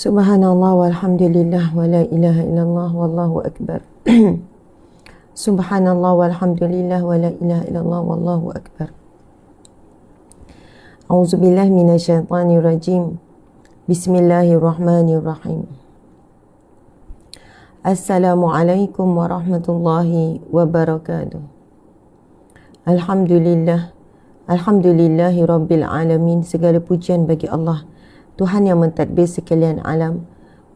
Subhanallah walhamdulillah wa la ilaha illallah wallahu akbar. Subhanallah walhamdulillah wa la ilaha illallah wallahu akbar. A'udzubillahi minasyaitonir rajim. Bismillahirrahmanirrahim. Assalamualaikum warahmatullahi wabarakatuh. Alhamdulillah. Alhamdulillahi rabbil alamin. Segala pujian bagi Allah, Tuhan yang mentadbir sekalian alam.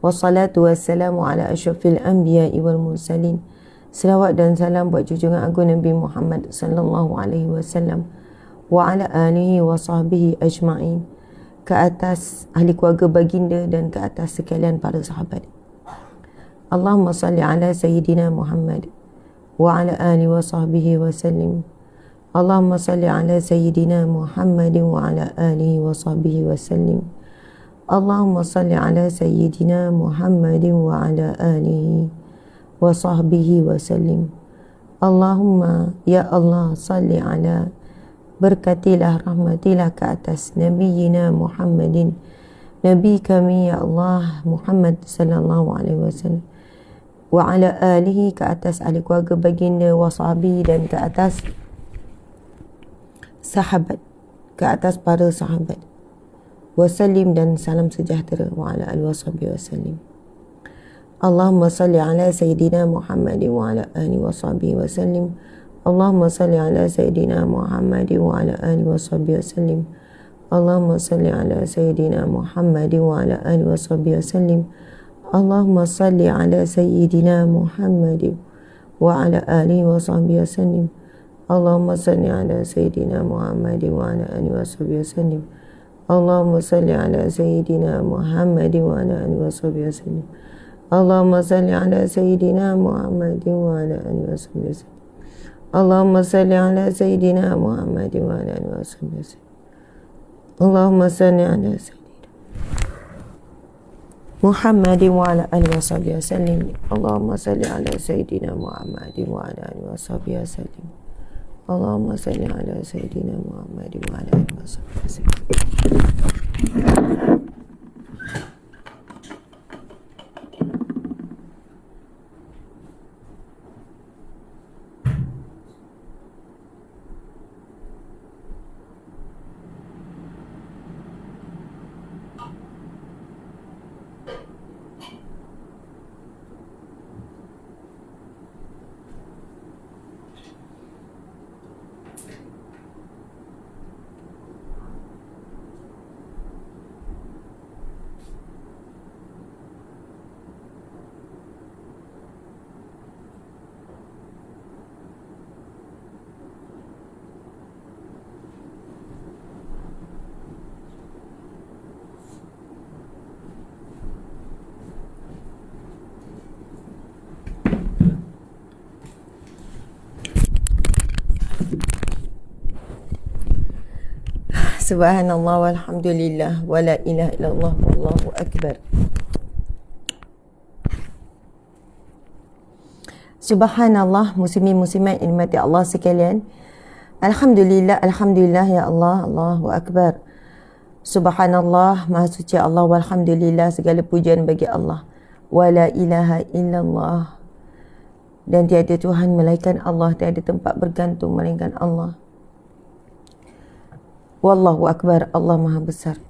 Wassalatu wassalamu ala asyrafil anbiya'i wal mursalin. Selawat dan salam buat junjungan agung Nabi Muhammad sallallahu alaihi wasallam wa ala alihi wa sahbihi ajma'in, ke atas ahli keluarga baginda dan ke atas sekalian para sahabat. Allahumma salli ala sayyidina Muhammad wa ala alihi wa sahbihi wa sallim. Allahumma salli ala sayyidina Muhammad wa ala alihi wa sahbihi wa sallim. Allahumma salli ala sayyidina Muhammadin wa ala alihi wa sahbihi wa sallim. Allahumma ya Allah salli ala, berkatilah, rahmatilah ke atas Nabiina Muhammadin, Nabi kami ya Allah Muhammad sallallahu alaihi wasallam, wa ala alihi, ke atas ahli keluarga baginda, wa sahbihi, dan ke atas sahabat, ke atas para sahabat. Wasallim, dan salam sejahtera, wa ala alihi washabihi wasallim. Allahumma salli ala sayyidina Muhammadin wa ala alihi washabihi wasallim. Allahumma salli ala sayyidina Muhammadin wa ala alihi washabihi wasallim. Allahumma salli ala sayyidina Muhammadin wa ala alihi washabihi wasallim. Allahumma salli ala sayyidina Muhammadin wa ala alihi washabihi wasallim. Allahumma salli ala sayyidina Muhammadin wa ala alihi washabihi wasallim. Allahumma salli ala sayyidina Muhammadin wa ala alihi washabihi wasallim. Allahumma salli ala sayyidina Muhammadin wa ala alihi washabihi wasallam. Allahumma salli ala sayyidina Muhammadin wa ala alihi washabihi wasallam. Allahumma salli ala sayyidina Muhammadin wa ala alihi washabihi wasallam. Allahumma salli ala sayyidina Muhammadin wa ala alihi washabihi wasallam. Allahumma salli ala sayyidina Muhammadin wa ala alihi washabihi wasallam. Subhanallah walhamdulillah wa la ilaha illallah wallahu akbar. Subhanallah, muslimin muslimat yang dimati Allah sekalian. Alhamdulillah, alhamdulillah ya Allah, Allahu akbar. Subhanallah, maha suci Allah, walhamdulillah, segala pujian bagi Allah. Wa la ilaha illallah, dan tiada Tuhan melainkan Allah, tiada tempat bergantung melainkan Allah. Wallahu akbar, Allah maha besar.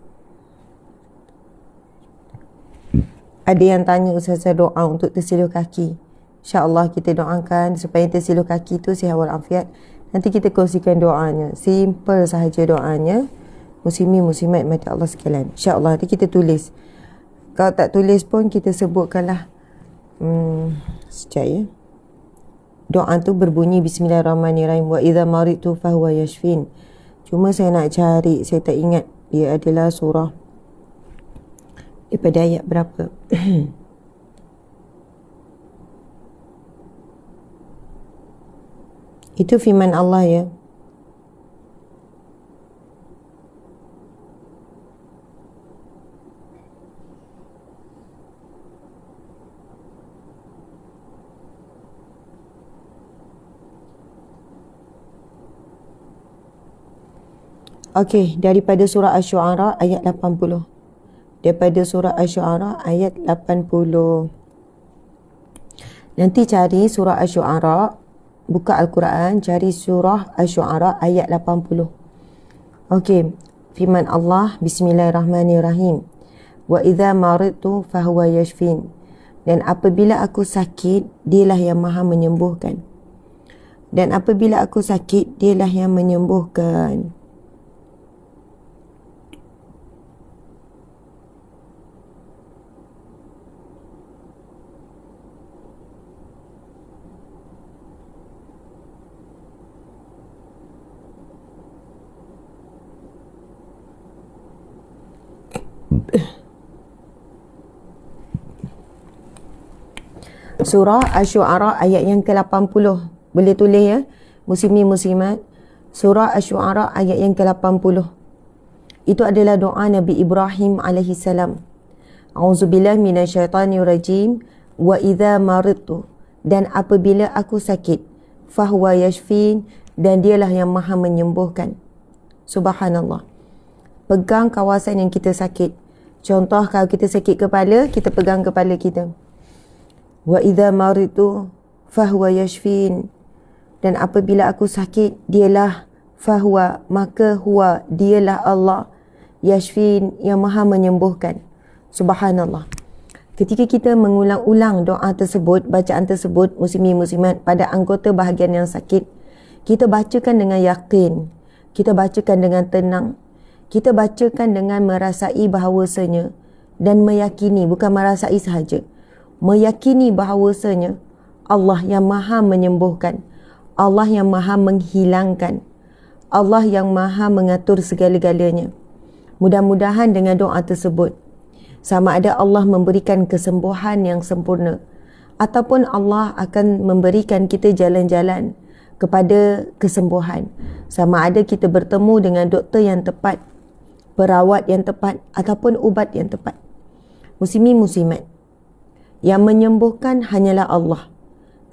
Ada yang tanya Ustazah doa untuk tersiluh kaki. InsyaAllah kita doakan supaya tersiluh kaki tu sihat walafiat. Nanti kita kongsikan doanya. Simple sahaja doanya. Muslimin muslimat mati Allah sekalian. InsyaAllah nanti kita tulis. Kalau tak tulis pun kita sebutkanlah. Sekejap ya. Doa tu berbunyi Bismillahirrahmanirrahim. Wa idza maritu fahuwa yashfin. Cuma saya nak cari, saya tak ingat dia adalah surah daripada ayat berapa. Itu firman Allah ya. Okey, daripada surah Asy-Syu'ara ayat 80. daripada surah Asy-Syu'ara ayat 80. Nanti cari surah Asy-Syu'ara, buka Al-Quran, cari surah Asy-Syu'ara ayat 80. Okey, firman Allah, Bismillahirrahmanirrahim. Wa idza maridtu fahuwa yashfin. Dan apabila aku sakit, dialah yang maha menyembuhkan. Dan apabila aku sakit, dialah yang menyembuhkan. Surah Asy-Syu'ara ayat yang ke-80. Boleh tulis ya, muslimin muslimat. Surah Asy-Syu'ara ayat yang ke-80. Itu adalah doa Nabi Ibrahim alaihi salam. A'udzubillahi minasyaitanirrajim. Wa idza maridtu, dan apabila aku sakit, fahuwa yashfin, dan dialah yang maha menyembuhkan. Subhanallah. Pegang kawasan yang kita sakit. Contoh, kalau kita sakit kepala, kita pegang kepala kita. Wa idza maridtu fahuwa yashfin. Dan apabila aku sakit, dialah fahuwa, maka huwa, dialah Allah, yashfin, yang maha menyembuhkan. Subhanallah. Ketika kita mengulang-ulang doa tersebut, bacaan tersebut, muslimin muslimat, pada anggota bahagian yang sakit, kita bacakan dengan yakin, kita bacakan dengan tenang, kita bacakan dengan merasai bahawasanya, dan meyakini, bukan merasai sahaja, meyakini bahawasanya Allah yang maha menyembuhkan, Allah yang maha menghilangkan, Allah yang maha mengatur segala-galanya. Mudah-mudahan dengan doa tersebut, sama ada Allah memberikan kesembuhan yang sempurna, ataupun Allah akan memberikan kita jalan-jalan kepada kesembuhan. Sama ada kita bertemu dengan doktor yang tepat, perawat yang tepat, ataupun ubat yang tepat. Muslimin muslimat, yang menyembuhkan hanyalah Allah.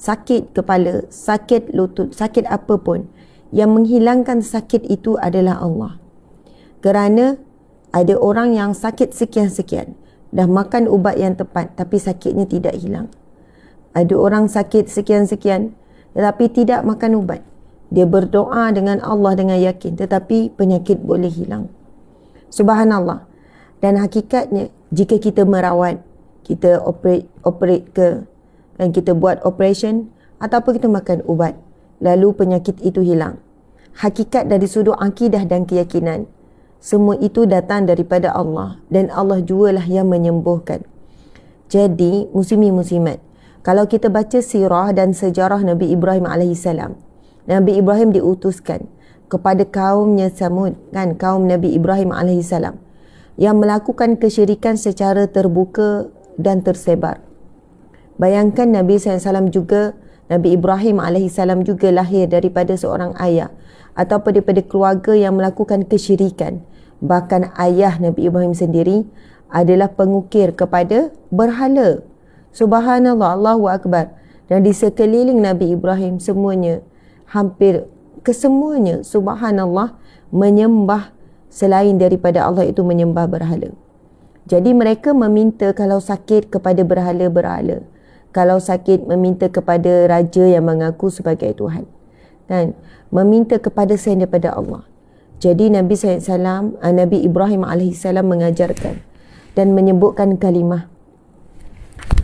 Sakit kepala, sakit lutut, sakit apapun, yang menghilangkan sakit itu adalah Allah. Kerana ada orang yang sakit sekian-sekian, dah makan ubat yang tepat, tapi sakitnya tidak hilang. Ada orang sakit sekian-sekian, tetapi tidak makan ubat. Dia berdoa dengan Allah dengan yakin, tetapi penyakit boleh hilang. Subhanallah. Dan hakikatnya, jika kita merawat, kita operate ke, dan kita buat operation, ataupun kita makan ubat, lalu penyakit itu hilang. Hakikat dari sudut akidah dan keyakinan, semua itu datang daripada Allah, dan Allah jualah yang menyembuhkan. Jadi, muslimin muslimat, kalau kita baca sirah dan sejarah Nabi Ibrahim AS, Nabi Ibrahim diutuskan kepada kaumnya Samud, kan, kaum Nabi Ibrahim AS, yang melakukan kesyirikan secara terbuka dan tersebar. Bayangkan Nabi SAW juga, Nabi Ibrahim AS juga lahir daripada seorang ayah ataupun daripada keluarga yang melakukan kesyirikan. Bahkan ayah Nabi Ibrahim sendiri adalah pengukir kepada berhala. Subhanallah, Allahu Akbar. Dan di sekeliling Nabi Ibrahim semuanya, hampir kesemuanya, subhanallah, menyembah selain daripada Allah, itu menyembah berhala. Jadi mereka meminta kalau sakit kepada berhala-berhala. Kalau sakit meminta kepada raja yang mengaku sebagai Tuhan. Kan? Meminta kepada selain daripada Allah. Jadi Nabi SAW, Nabi Ibrahim AS mengajarkan dan menyebutkan kalimah,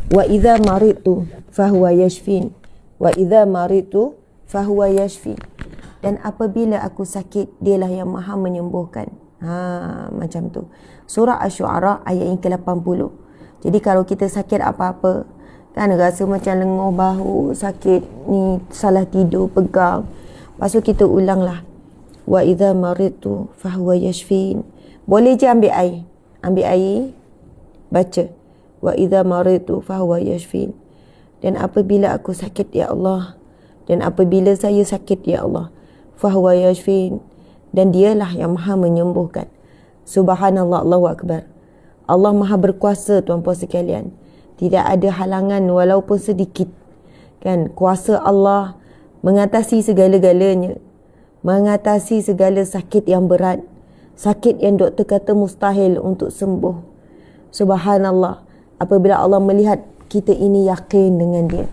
wa idza maridtu fahuwa yashfin, wa idza maridtu fahuwa yashfin. Dan apabila aku sakit, dialah yang maha menyembuhkan. Macam tu. Surah Asy-Syu'ara ayat yang ke-80. Jadi kalau kita sakit apa-apa, kan rasa macam lenguh bahu, sakit ni, salah tidur, pegang, lepas tu kita ulanglah, wa idza maridtu fahuwa yashfin. Boleh je ambil air, baca wa idza maridtu fahuwa yashfin. Dan apabila aku sakit ya Allah, dan apabila saya sakit ya Allah, fahuwa yashfin, dan dialah yang maha menyembuhkan. Subhanallah, Allahu Akbar. Allah maha berkuasa, tuan-puan sekalian. Tidak ada halangan walaupun sedikit. Kan, kuasa Allah mengatasi segala-galanya, mengatasi segala sakit yang berat, sakit yang doktor kata mustahil untuk sembuh. Subhanallah, apabila Allah melihat kita ini yakin dengan dia,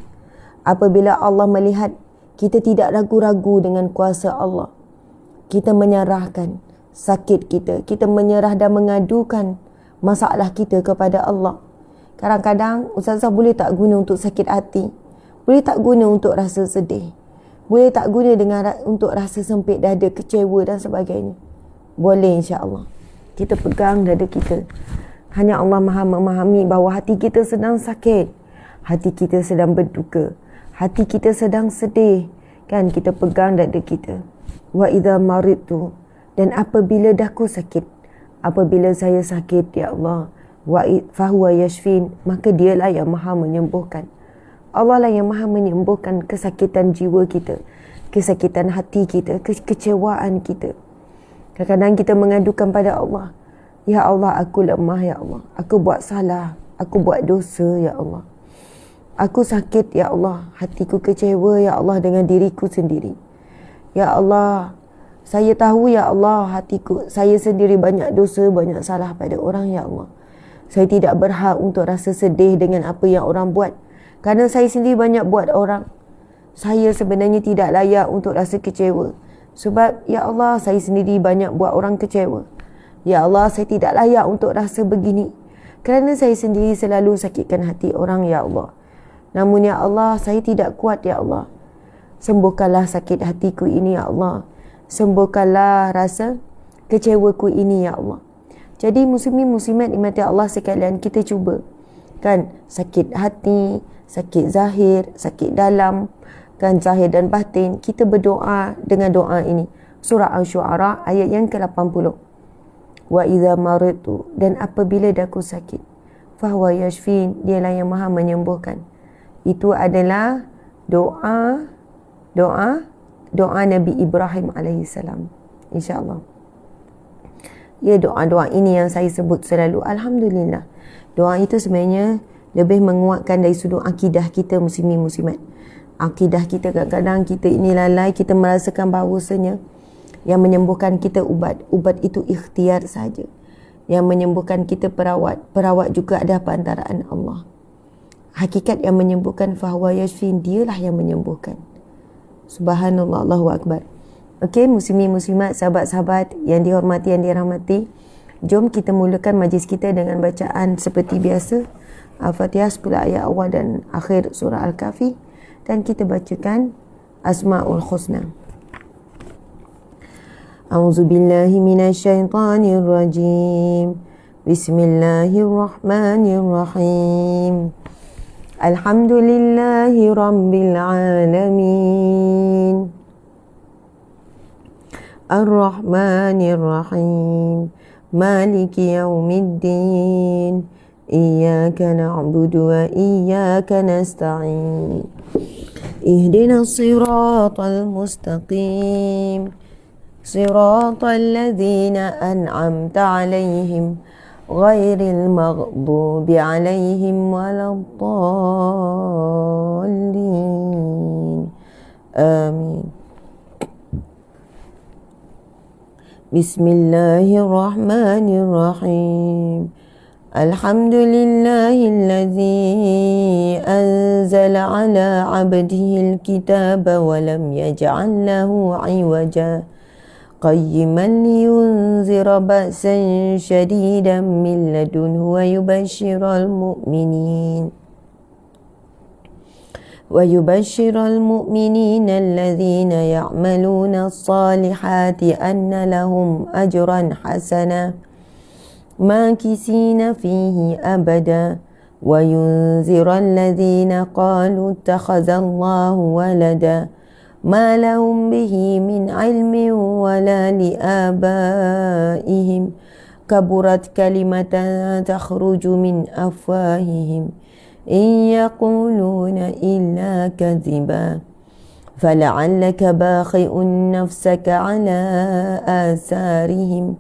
apabila Allah melihat kita tidak ragu-ragu dengan kuasa Allah, kita menyerahkan sakit kita, kita menyerah dan mengadukan masalah kita kepada Allah. Kadang-kadang ustazah boleh tak guna untuk sakit hati, boleh tak guna untuk rasa sedih, boleh tak guna untuk rasa sempit dada, kecewa dan sebagainya. Boleh, insya-Allah. Kita pegang dada kita. Hanya Allah Maha memahami bahawa hati kita sedang sakit, hati kita sedang berduka, hati kita sedang sedih. Kan kita pegang dada kita. Wa idza maridtu, dan apabila daku sakit, apabila saya sakit ya Allah, fahuwa yashfin, maka dialah yang Maha menyembuhkan. Allah lah yang Maha menyembuhkan kesakitan jiwa kita, kesakitan hati kita, kekecewaan kita. Kadang-kadang kita mengadukan pada Allah, ya Allah, aku lemah ya Allah, aku buat salah, aku buat dosa ya Allah, aku sakit ya Allah, hatiku kecewa ya Allah dengan diriku sendiri. Ya Allah, saya tahu ya Allah, hatiku, saya sendiri banyak dosa, banyak salah pada orang ya Allah. Saya tidak berhak untuk rasa sedih dengan apa yang orang buat, kerana saya sendiri banyak buat orang. Saya sebenarnya tidak layak untuk rasa kecewa, sebab ya Allah, saya sendiri banyak buat orang kecewa. Ya Allah, saya tidak layak untuk rasa begini, kerana saya sendiri selalu sakitkan hati orang ya Allah. Namun ya Allah, saya tidak kuat ya Allah. Sembuhkanlah sakit hatiku ini ya Allah. Sembuhkanlah rasa kecewaku ini ya Allah. Jadi muslimin muslimat dimati Allah sekalian, kita cuba kan, sakit hati, sakit zahir, sakit dalam, kan, zahir dan batin, kita berdoa dengan doa ini. Surah Asy-Syu'ara ayat yang ke-80. Wa idza maridtu, dan apabila daku sakit, fahuwa yashfin, dialah yang Maha menyembuhkan. Itu adalah doa Nabi Ibrahim alaihissalam, insya-Allah. Ya, doa-doa ini yang saya sebut selalu. Alhamdulillah, doa itu sebenarnya lebih menguatkan dari sudut akidah kita muslimin muslimat. Akidah kita kadang-kadang kita ini lalai, kita merasakan bahawasanya yang menyembuhkan kita ubat itu ikhtiar saja. Yang menyembuhkan kita perawat juga ada perantaraan Allah. Hakikat yang menyembuhkan fahuwa yashfin, dialah yang menyembuhkan. Subhanallah, Allahu Akbar. Okey, muslimin muslimat, sahabat-sahabat yang dihormati, yang dirahmati, jom kita mulakan majlis kita dengan bacaan seperti biasa, Al-Fatihah 10 ayat awal dan akhir surah Al-Kahfi, dan kita bacakan Asmaul Husna. A'udzubillahi minasyaitanir rajim. Bismillahirrahmanirrahim. Alhamdulillahi rabbil alamin. Ar-Rahmanir Rahim. Maliki yaumiddin. Iyyaka na'budu wa iyyaka nasta'in. Ihdinas siratal mustaqim. Siratal ladzina an'amta 'alaihim ghairil maghdubi 'alaihim waladdallin. Amin. Bismillahirrahmanirrahim. Alhamdulillahilladzi anzala ala 'abdihil kitaba wa lam yaj'al lahu 'iwaja qayyiman liyunzira ba'san shadidan min ladunhu wa yubashshiral mu'minina alladhina ya'maluna as-salihati anna lahum ajran hasana ماكثين فيه أبدا وينذر الذين قالوا اتخذ الله ولدا ما لهم به من علم ولا لآبائهم كبرت كلمة تخرج من أفواههم إن يقولون إلا كذبا فلعلك باخع نفسك على آثارهم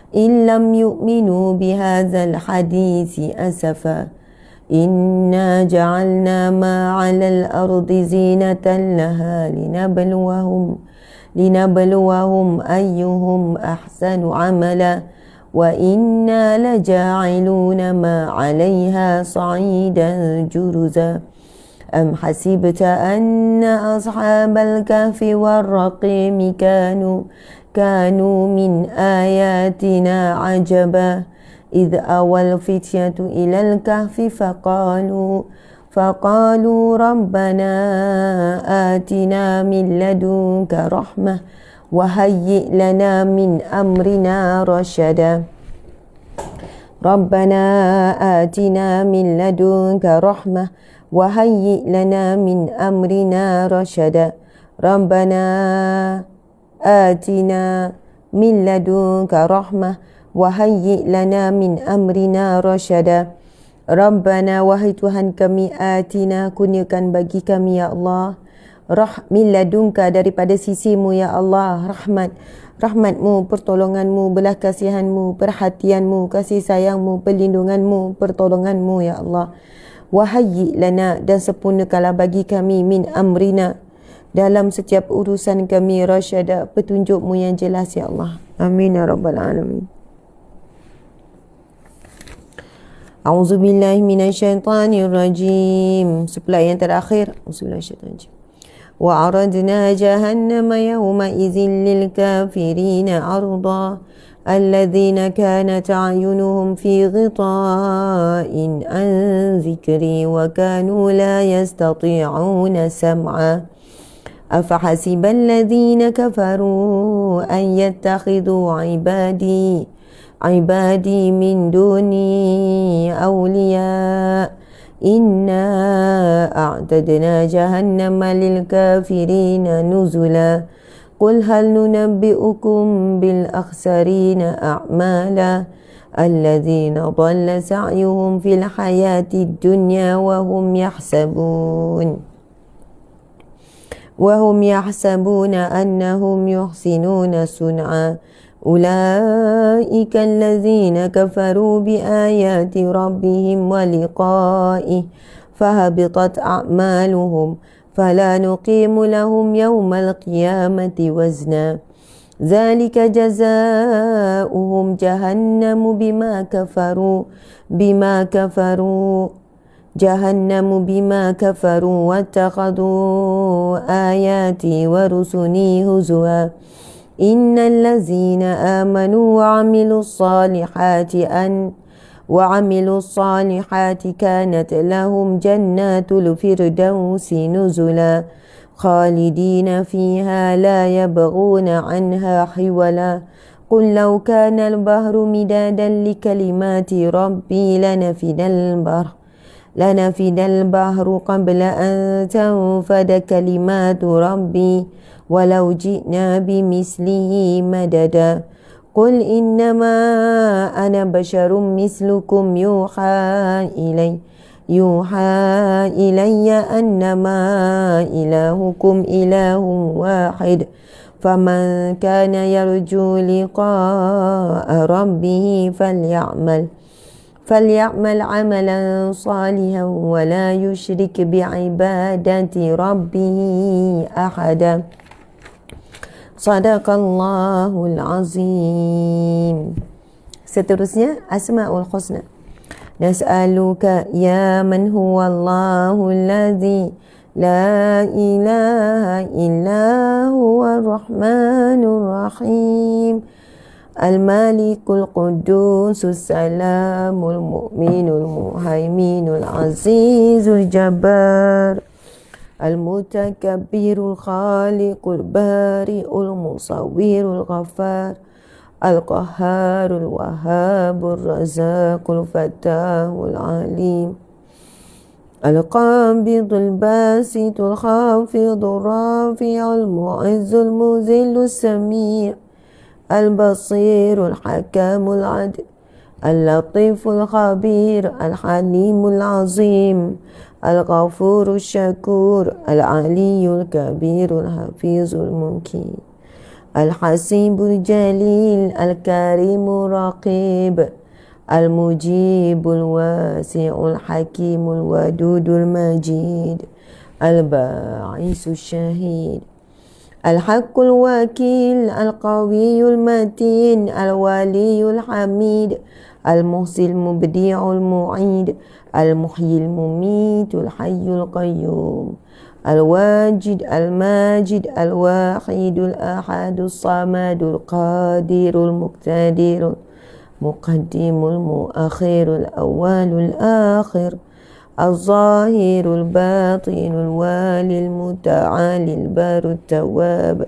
إن لم يؤمنوا بهذا الحديث أسفا إنا جعلنا ما على الأرض زينة لها لنبلوهم أيهم أحسن عملا وإنا لجاعلون ما عليها صعيدا جرزا أم حسبت أن أصحاب الكهف والرقيم كانوا من آياتنا عجبا إذ أوى الفتية إلى الكهف فقالوا ربنا آتنا من لدنك رحمة وهيئ لنا من أمرنا رشدا ربنا آتنا من لدنك رحمة وهيئ لنا من أمرنا رشدا ربنا آتنا من لدنك رحمة وهيئ لنا من أمرنا رشدا Rabbana, wahai Tuhan kami, atina, kurniakan bagi kami ya Allah, min ladunka, daripada sisimu ya Allah, rahmatmu, pertolonganmu, belas kasihanmu, perhatianmu, kasih sayangmu, perlindunganmu, pertolonganmu ya Allah. Wahayyi lana, dan sempurnakanlah bagi kami, min amrina, dalam setiap urusan kami, rasyada, petunjukmu yang jelas ya Allah. Amin ya Rabbal Alamin. A'udzubillahi minasyaitanirrajim. Sebelah yang terakhir. A'udzubillahi. Wa aradna jahannama yawma idzin lil kafirina 'arda alladhina kanat a'yunuhum fi ghita'in an dhikri wa kanu la yastati'una sam'a afahasiba alladhina kafaru an yattakhidhu 'ibadi min duni awliya inna a'tadna jahannama lil kafirina nuzula qul hal nunabbi'ukum bil akhsarina a'mala alladhina dhalla sa'yuhum fil hayati dunya wa hum yahsabuna annahum yuhsinuna sun'a أولئك الذين كفروا بآيات ربهم ولقائه فهبطت أعمالهم فلا نقيم لهم يوم القيامة وزنا ذلك جزاؤهم جهنم بما كفروا واتخذوا آياتي ورسلي هزوا إن الذين آمنوا وعملوا الصالحات كانت لهم جنات الفردوس نزلا خالدين فيها لا يبغون عنها حولا قل لو كان البحر مدادا لكلمات ربي لنفد البحر قبل أن تنفد كلمات ربي ولو جئنا بمثله مددا قل إنما أنا بشر مثلكم يوحى إلي أنما إلهكم إله واحد فمن كان يرجو لقاء ربه فليعمل عملا صالحا ولا يشرك بعبادة ربه أحدا Sadaqallahul azim. Seterusnya Asmaul Husna. Nas'aluka ya man huwallahu alladhi la ilaha illa huwa ar-rahmanur rahim al-malikul qudusus salamul mu'minul muhaiminul azizul jabbar المتكبر الخالق البارئ المصور الغفار القهار الوهاب الرزاق الفتاح العليم القابض الباسط الخافض الرافع المعز المذل السميع البصير الحكام العدل اللطيف الخبير الحليم العظيم الغفور الشكور العلي الكبير الحفيظ المكين الحسيب الجليل الكريم الرقيب المجيب الواسع الحكيم الودود المجيد الباعث الشهيد الحق الوكيل القوي المتين الولي الحميد المحصي المبدع المعيد المحيي المميت الحي القيوم الواجد الماجد الواحد الأحد الصمد القادر المقتدر المقدم المؤخر الأول الآخر الظاهر الباطن الوالي المتعالي البار التواب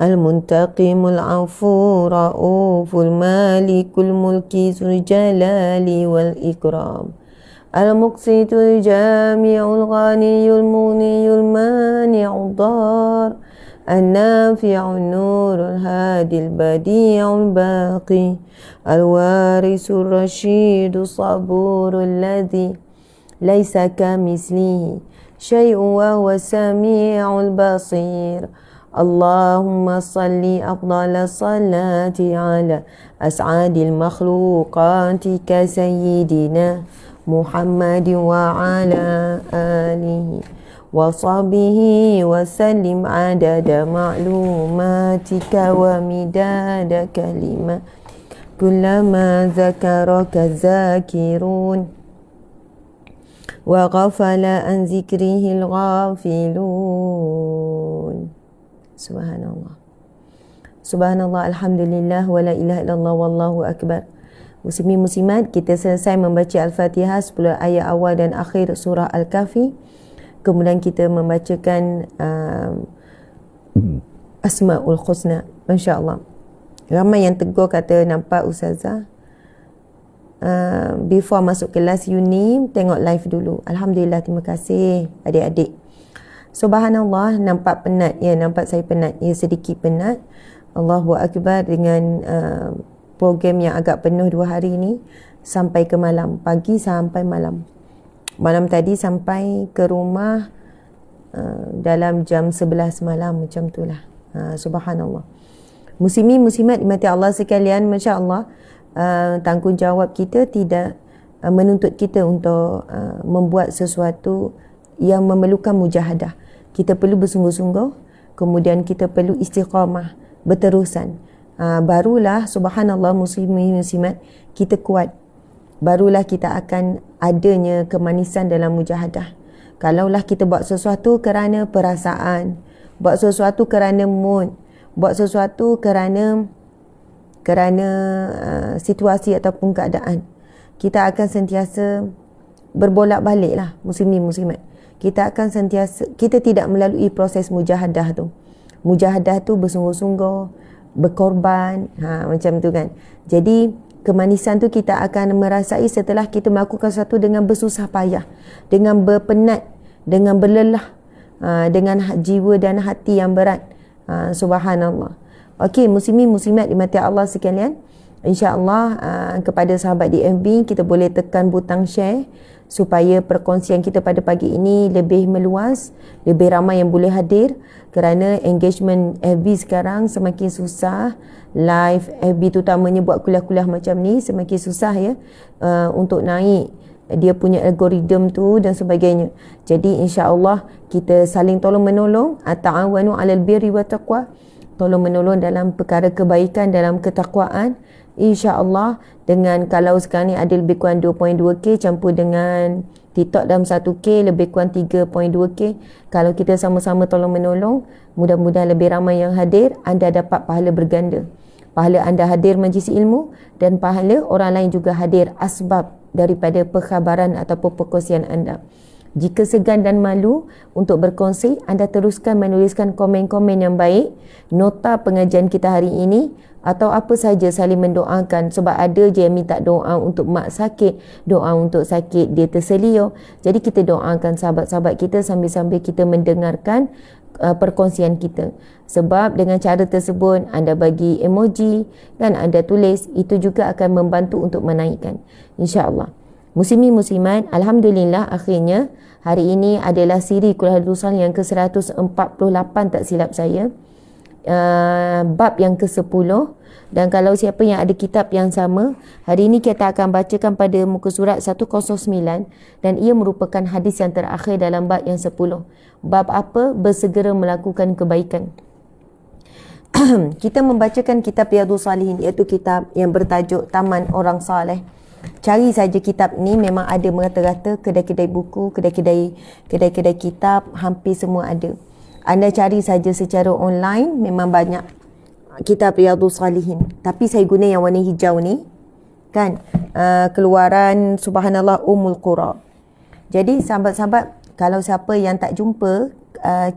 المنتقم العفو رؤوف المالك الملك ذو الجلال والإكرام المقسط الجامع الغني المغني المانع الضار النافع النور الهادي البديع الباقي الوارث الرشيد الصبور الذي ليس كمثله شيء وهو السميع البصير اللهم صل أفضل الصلاة على أسعد المخلوقات كسيدنا محمد وعلى آله وصحبه وسلم عدد معلوماتك ومداد كلمة كلما ذكرك الذاكرون وغفل عن ذكره الغافلون. Subhanallah. Subhanallah, alhamdulillah, wala ilaha illallah, wallahu akbar. Muslimin muslimat, kita selesai membaca Al-Fatihah 10 ayat awal dan akhir surah Al-Kahfi. Kemudian kita membacakan Asma'ul Husna. Masya Allah. Ramai yang tegur kata, nampak Ustazah, before masuk kelas uni, tengok live dulu. Alhamdulillah, terima kasih adik-adik. Subhanallah, nampak penat ya, nampak saya penat ya, sedikit penat. Allahu Akbar, dengan program yang agak penuh 2 hari ni sampai ke malam, pagi sampai malam. Malam tadi sampai ke rumah dalam jam 11 malam, macam itulah. Subhanallah. Muslimin muslimat dimati Allah sekalian, Masya Allah, tanggungjawab kita tidak menuntut kita untuk membuat sesuatu yang memerlukan mujahadah. Kita perlu bersungguh-sungguh, kemudian kita perlu istiqamah, berterusan. Barulah subhanallah muslimin muslimat, kita kuat. Barulah kita akan adanya kemanisan dalam mujahadah. Kalaulah kita buat sesuatu kerana perasaan, buat sesuatu kerana mood, buat sesuatu kerana situasi ataupun keadaan, kita akan sentiasa berbolak-balik lah, muslimin muslimat. Kita akan sentiasa, kita tidak melalui proses mujahadah tu. Mujahadah tu bersungguh-sungguh, berkorban, macam tu kan. Jadi kemanisan tu kita akan merasai setelah kita melakukan sesuatu dengan bersusah payah, dengan berpenat, dengan berlelah, dengan jiwa dan hati yang berat. Subhanallah. Okey, muslimin muslimat dimati Allah sekalian, insya-Allah kepada sahabat di FB, kita boleh tekan butang share supaya perkongsian kita pada pagi ini lebih meluas, lebih ramai yang boleh hadir, kerana engagement FB sekarang semakin susah. Live FB terutamanya buat kuliah-kuliah macam ni semakin susah ya, untuk naik dia punya algoritma tu dan sebagainya. Jadi insya-Allah kita saling tolong menolong, ta'awanu 'alal birri wat taqwa, tolong menolong dalam perkara kebaikan, dalam ketakwaan. InsyaAllah, dengan kalau sekarang ni ada lebih kurang 2.2k campur dengan TikTok dalam 1k, lebih kurang 3.2k. Kalau kita sama-sama tolong menolong, mudah-mudahan lebih ramai yang hadir, anda dapat pahala berganda. Pahala anda hadir majlis ilmu dan pahala orang lain juga hadir asbab daripada perkhabaran ataupun perkongsian anda. Jika segan dan malu untuk berkongsi, anda teruskan menuliskan komen-komen yang baik, nota pengajian kita hari ini, atau apa saja saling mendoakan. Sebab ada je yang minta doa untuk mak sakit, doa untuk sakit dia terselia. Jadi kita doakan sahabat-sahabat kita sambil-sambil kita mendengarkan perkongsian kita. Sebab dengan cara tersebut, anda bagi emoji dan anda tulis, itu juga akan membantu untuk menaikkan, insya-Allah. Muslimin muslimat, alhamdulillah akhirnya hari ini adalah siri Qul Huwallahu yang ke-148 tak silap saya. bab yang ke-10. Dan kalau siapa yang ada kitab yang sama, hari ini kita akan bacakan pada muka surat 109 dan ia merupakan hadis yang terakhir dalam bab yang 10. Bab apa? Bersegera melakukan kebaikan. Kita membacakan kitab Riyadhus Salihin, iaitu kitab yang bertajuk Taman Orang Saleh. Cari saja kitab ni, memang ada merata-rata kedai-kedai buku, kedai-kedai kitab, hampir semua ada. Anda cari saja secara online, memang banyak kitab Riyadhus Salihin. Tapi saya guna yang warna hijau ni, kan, keluaran subhanallah Ummul Qura. Jadi sahabat-sahabat, kalau siapa yang tak jumpa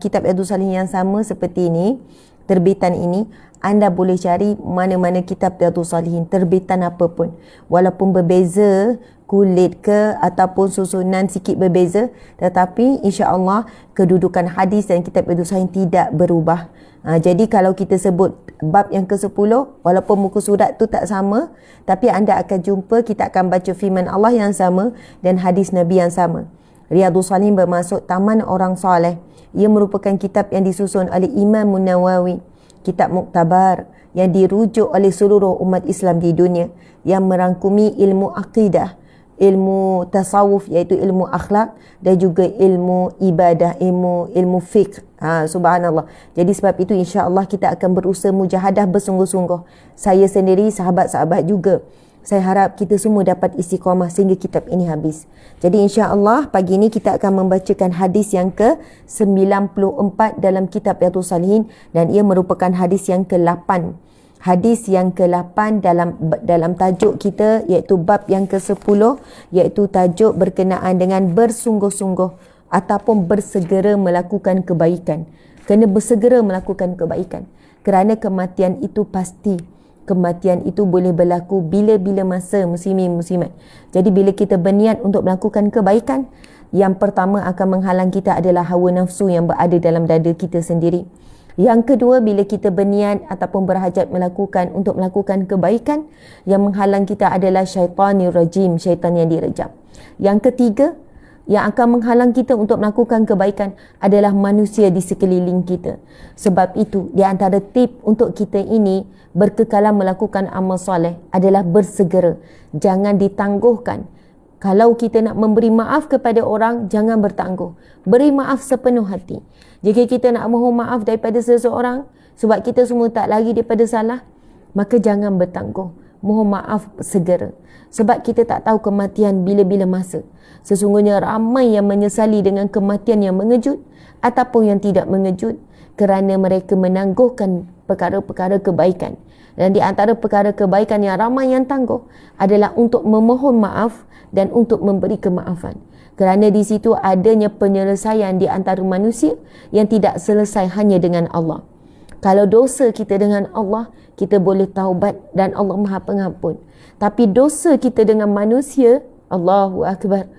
kitab Riyadhus Salihin yang sama seperti ini, terbitan ini, anda boleh cari mana-mana kitab Riyadhus Salihin, terbitan apa pun, walaupun berbeza kulit ke ataupun susunan sikit berbeza, tetapi insya-Allah kedudukan hadis dan kitab Riyadhus Salihin tidak berubah. Jadi kalau kita sebut bab yang ke-10, walaupun muka surat tu tak sama, tapi anda akan jumpa, kita akan baca firman Allah yang sama dan hadis Nabi yang sama. Riyadhus Salihin bermaksud Taman Orang Saleh. Ia merupakan kitab yang disusun oleh Imam Nawawi, kitab muktabar yang dirujuk oleh seluruh umat Islam di dunia, yang merangkumi ilmu akidah, ilmu tasawuf iaitu ilmu akhlak, dan juga ilmu ibadah, ilmu fiqh. Subhanallah. Jadi sebab itu insya-Allah kita akan berusaha mujahadah bersungguh-sungguh. Saya sendiri, sahabat-sahabat juga. Saya harap kita semua dapat istiqamah sehingga kitab ini habis. Jadi insya-Allah pagi ini kita akan membacakan hadis yang ke-94 dalam kitab Riyadhus Salihin, dan ia merupakan hadis yang ke-8. Hadis yang ke-8 dalam tajuk kita, iaitu bab yang ke-10, iaitu tajuk berkenaan dengan bersungguh-sungguh ataupun bersegera melakukan kebaikan. Kena bersegera melakukan kebaikan kerana kematian itu pasti. Kematian itu boleh berlaku bila-bila masa, muslimin muslimat. Jadi bila kita berniat untuk melakukan kebaikan, yang pertama akan menghalang kita adalah hawa nafsu yang berada dalam dada kita sendiri. Yang kedua, bila kita berniat ataupun berhajat untuk melakukan kebaikan, yang menghalang kita adalah syaitanir rajim, syaitan yang direjam. Yang ketiga, yang akan menghalang kita untuk melakukan kebaikan adalah manusia di sekeliling kita. Sebab itu, di antara tip untuk kita ini berkekalan melakukan amal soleh adalah bersegera. Jangan ditangguhkan. Kalau kita nak memberi maaf kepada orang, jangan bertangguh. Beri maaf sepenuh hati. Jika kita nak mohon maaf daripada seseorang, sebab kita semua tak lari daripada salah, maka jangan bertangguh. Mohon maaf segera. Sebab kita tak tahu kematian bila-bila masa. Sesungguhnya ramai yang menyesali dengan kematian yang mengejut ataupun yang tidak mengejut kerana mereka menangguhkan perkara-perkara kebaikan. Dan di antara perkara kebaikan yang ramai yang tangguh adalah untuk memohon maaf dan untuk memberi kemaafan. Kerana di situ adanya penyelesaian di antara manusia yang tidak selesai hanya dengan Allah. Kalau dosa kita dengan Allah, kita boleh taubat dan Allah Maha Pengampun. Tapi dosa kita dengan manusia, Allahu Akbar,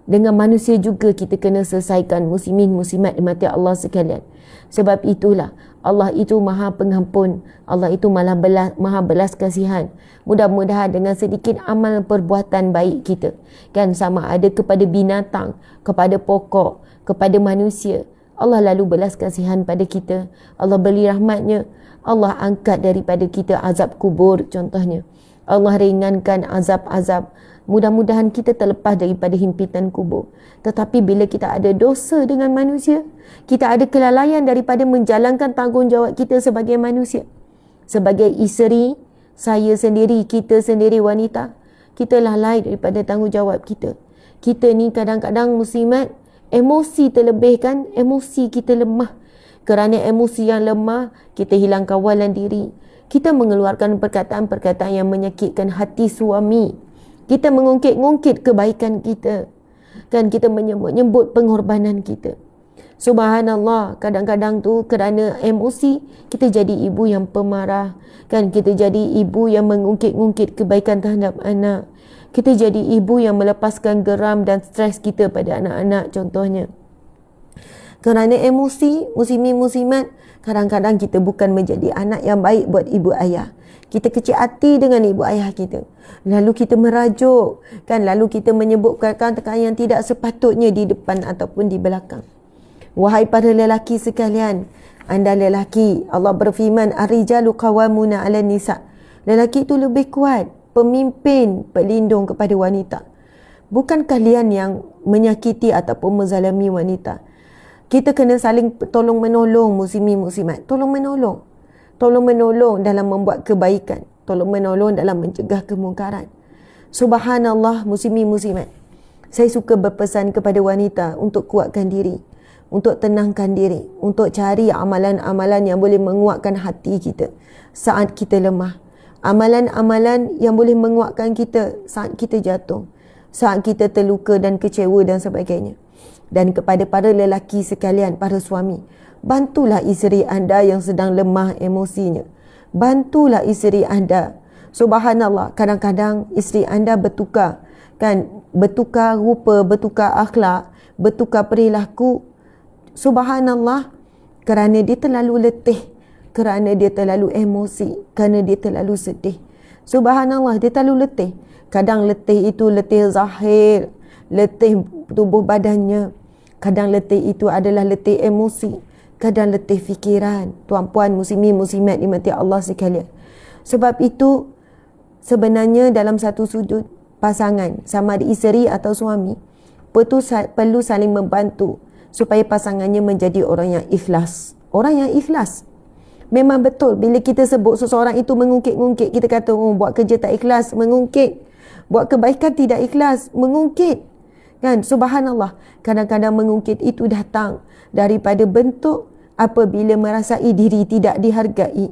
dengan manusia juga kita kena selesaikan, muslimin muslimat dimati Allah sekalian. Sebab itulah Allah itu Maha Pengampun, Allah itu Maha belas kasihan. Mudah-mudahan dengan sedikit amal perbuatan baik kita, kan, sama ada kepada binatang, kepada pokok, kepada manusia, Allah lalu belas kasihan pada kita. Allah beri rahmatnya. Allah angkat daripada kita azab kubur contohnya. Allah ringankan azab-azab. Mudah-mudahan kita terlepas daripada himpitan kubur. Tetapi bila kita ada dosa dengan manusia, kita ada kelalaian daripada menjalankan tanggungjawab kita sebagai manusia. Sebagai isteri, saya sendiri, kita sendiri wanita, kita lalai daripada tanggungjawab kita. Kita ni kadang-kadang muslimat, emosi terlebihkan, emosi kita lemah. Kerana emosi yang lemah, kita hilang kawalan diri. Kita mengeluarkan perkataan-perkataan yang menyakitkan hati suami. Kita mengungkit-ungkit kebaikan kita. Kan, kita menyebut-nyebut pengorbanan kita. Subhanallah, kadang-kadang tu kerana emosi, kita jadi ibu yang pemarah. Kan, kita jadi ibu yang mengungkit-ungkit kebaikan terhadap anak. Kita jadi ibu yang melepaskan geram dan stres kita pada anak-anak contohnya. Kerana emosi, muslimin muslimat, kadang-kadang kita bukan menjadi anak yang baik buat ibu ayah. Kita kecil hati dengan ibu ayah kita. Lalu kita merajuk, kan, lalu kita menyebut perkataan yang tidak sepatutnya di depan ataupun di belakang. Wahai para lelaki sekalian, anda lelaki. Allah berfirman, ar-rijalu qawwamuna 'alan nisa. Lelaki itu lebih kuat, pemimpin, pelindung kepada wanita. Bukan kalian yang menyakiti ataupun menzalimi wanita. Kita kena saling tolong menolong, muslimin muslimat. Tolong menolong. Tolong menolong dalam membuat kebaikan. Tolong menolong dalam mencegah kemungkaran. Subhanallah, muslimin muslimat. Saya suka berpesan kepada wanita untuk kuatkan diri, untuk tenangkan diri, untuk cari amalan-amalan yang boleh menguatkan hati kita saat kita lemah. Amalan-amalan yang boleh menguatkan kita saat kita jatuh, saat kita terluka dan kecewa dan sebagainya. Dan kepada para lelaki sekalian, para suami, bantulah isteri anda yang sedang lemah emosinya. Bantulah isteri anda. Subhanallah, kadang-kadang isteri anda bertukar, kan? Bertukar rupa, bertukar akhlak, bertukar perilaku. Subhanallah, kerana dia terlalu letih, kerana dia terlalu emosi, kerana dia terlalu sedih. Subhanallah, dia terlalu letih. Kadang letih itu letih zahir, letih tubuh badannya. Kadang letih itu adalah letih emosi, kadang letih fikiran. Tuan-puan muslimin muslimat dimati Allah sekalian. Sebab itu sebenarnya dalam satu sudut, pasangan sama ada isteri atau suami perlu saling membantu supaya pasangannya menjadi orang yang ikhlas. Orang yang ikhlas. Memang betul bila kita sebut seseorang itu mengungkit-ungkit, kita kata buat kerja tak ikhlas, mengungkit. Buat kebaikan tidak ikhlas, mengungkit. Kan? Subhanallah. Kadang-kadang mengungkit itu datang daripada bentuk apabila merasai diri tidak dihargai.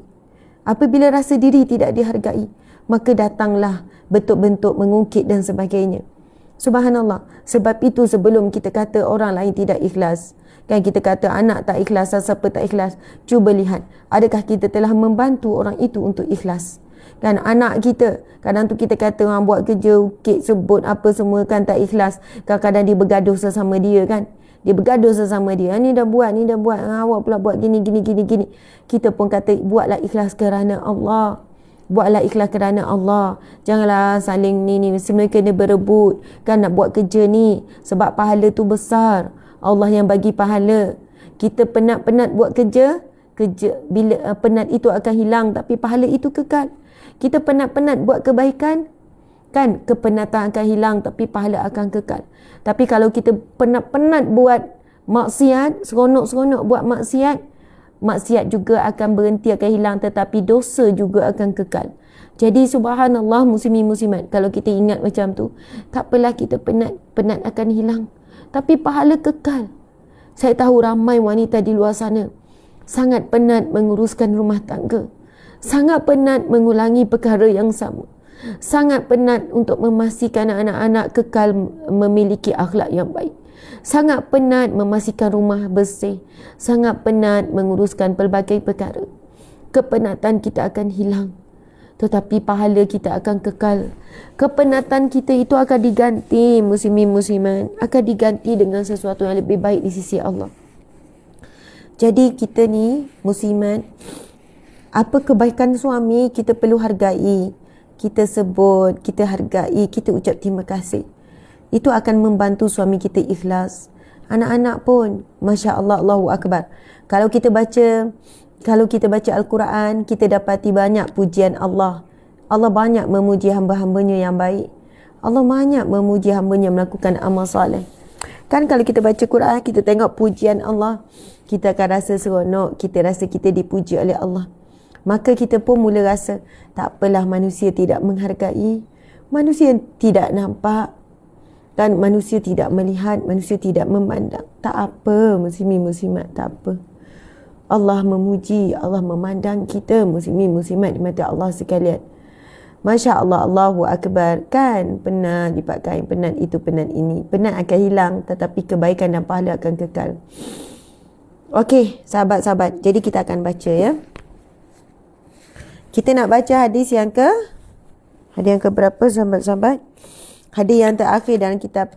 Apabila rasa diri tidak dihargai, maka datanglah bentuk-bentuk mengungkit dan sebagainya. Subhanallah. Sebab itu sebelum kita kata orang lain tidak ikhlas, kan kita kata anak tak ikhlas, siapa tak ikhlas, cuba lihat, adakah kita telah membantu orang itu untuk ikhlas? Kan anak kita, kadang tu kita kata orang buat kerja ukit, sebut apa semua kan tak ikhlas. Kadang-kadang dia bergaduh sesama dia kan. Dia bergaduh sesama dia. Ni dah buat, awak pula buat gini. Kita pun kata buatlah ikhlas kerana Allah. Buatlah ikhlas kerana Allah. Janganlah saling ni semua kena berebut kan nak buat kerja ni. Sebab pahala tu besar. Allah yang bagi pahala. Kita penat-penat buat kerja bila penat itu akan hilang, tapi pahala itu kekal. Kita penat-penat buat kebaikan, kan kepenatan akan hilang tapi pahala akan kekal. Tapi kalau kita penat-penat buat maksiat, seronok-seronok buat maksiat juga akan berhenti, akan hilang, tetapi dosa juga akan kekal. Jadi subhanallah muslimin muslimat, kalau kita ingat macam tu, tak apalah kita penat akan hilang, tapi pahala kekal. Saya tahu ramai wanita di luar sana sangat penat menguruskan rumah tangga, sangat penat mengulangi perkara yang sama, sangat penat untuk memastikan anak-anak kekal memiliki akhlak yang baik, sangat penat memastikan rumah bersih, sangat penat menguruskan pelbagai perkara. Kepenatan kita akan hilang, tetapi pahala kita akan kekal. Kepenatan kita itu akan diganti, muslimin muslimat, akan diganti dengan sesuatu yang lebih baik di sisi Allah. Jadi kita ni muslimat, apa kebaikan suami kita perlu hargai, kita sebut, kita hargai, kita ucap terima kasih. Itu akan membantu suami kita ikhlas. Anak-anak pun, Masya Allah, Allahu Akbar. Kalau kita baca Al-Quran, kita dapati banyak pujian Allah. Allah banyak memuji hamba-hambanya yang baik. Allah banyak memuji hambanya melakukan amal soleh. Kan kalau kita baca Quran, kita tengok pujian Allah, kita akan rasa seronok, kita rasa kita dipuji oleh Allah. Maka kita pun mula rasa, tak apalah manusia tidak menghargai, manusia tidak nampak, kan manusia tidak melihat, manusia tidak memandang. Tak apa muslimin muslimat, tak apa. Allah memuji, Allah memandang kita muslimin muslimat di mata Allah sekalian. Masya Allah, Allahu Akbar. Kan penat dipakai, penat itu, penat ini. Penat akan hilang, tetapi kebaikan dan pahala akan kekal. Okey, sahabat-sahabat. Jadi kita akan baca ya. Kita nak baca hadis yang berapa sahabat-sahabat? Hadis yang terakhir dalam kitab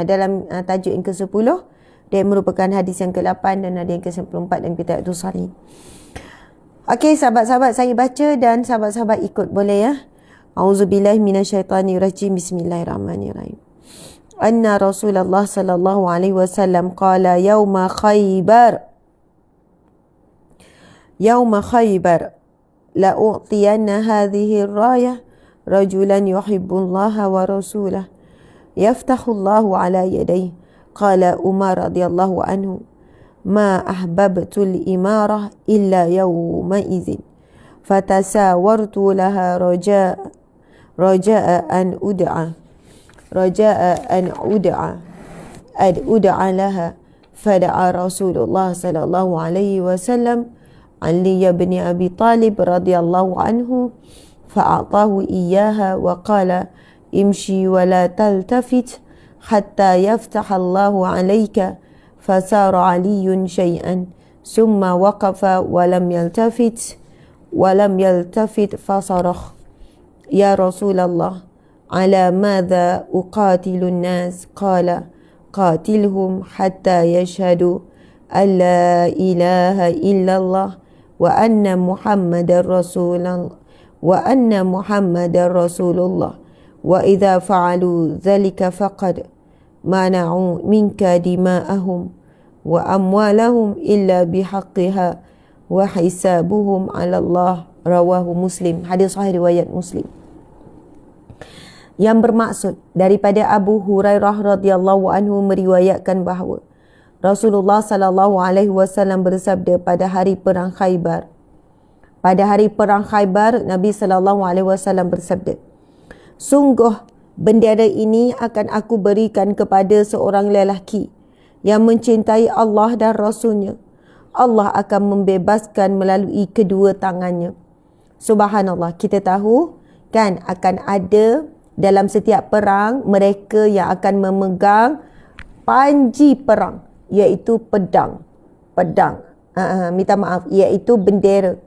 dalam tajuk yang ke-10. Dia merupakan hadis yang ke-8 dan ada yang ke-94 dalam kitab Tusari. Okey sahabat-sahabat, saya baca dan sahabat-sahabat ikut boleh ya. Auzubillahi minasyaitanirrajim. Bismillahirrahmanirrahim. Anna Rasulullah sallallahu alaihi wasallam qala yauma Khaybar. يوم خيبر لأعطين هذه الراية رجلا يحب الله ورسوله يفتح الله على يديه. قال عمر رضي الله عنه ما أحببت الإمارة إلا يومئذ فتساورت لها رجاء أن أدعى لها. فدعا رسول الله صلى الله عليه وسلم علي بن أبي طالب رضي الله عنه فأعطاه إياها وقال امشي ولا تلتفت حتى يفتح الله عليك. فسار علي شيئا ثم وقف ولم يلتفت فصرخ يا رسول الله على ماذا أقاتل الناس؟ قال قاتلهم حتى يشهدوا أن لا إله إلا الله وأن محمد رسول الله وإذا فعلوا ذلك فقد منعوا منك دماءهم وأموالهم إلا بحقها وحسابهم على الله. Rawahu Muslim. Hadis sahih riwayat Muslim. Yang bermaksud daripada Abu Hurairah radhiyallahu anhu meriwayatkan bahawa Rasulullah sallallahu alaihi wasallam bersabda pada hari perang Khaybar. Pada hari perang Khaybar, Nabi sallallahu alaihi wasallam bersabda, sungguh bendera ini akan aku berikan kepada seorang lelaki yang mencintai Allah dan Rasulnya. Allah akan membebaskan melalui kedua tangannya. Subhanallah, kita tahu kan akan ada dalam setiap perang mereka yang akan memegang panji perang, iaitu pedang. Minta maaf, iaitu bendera.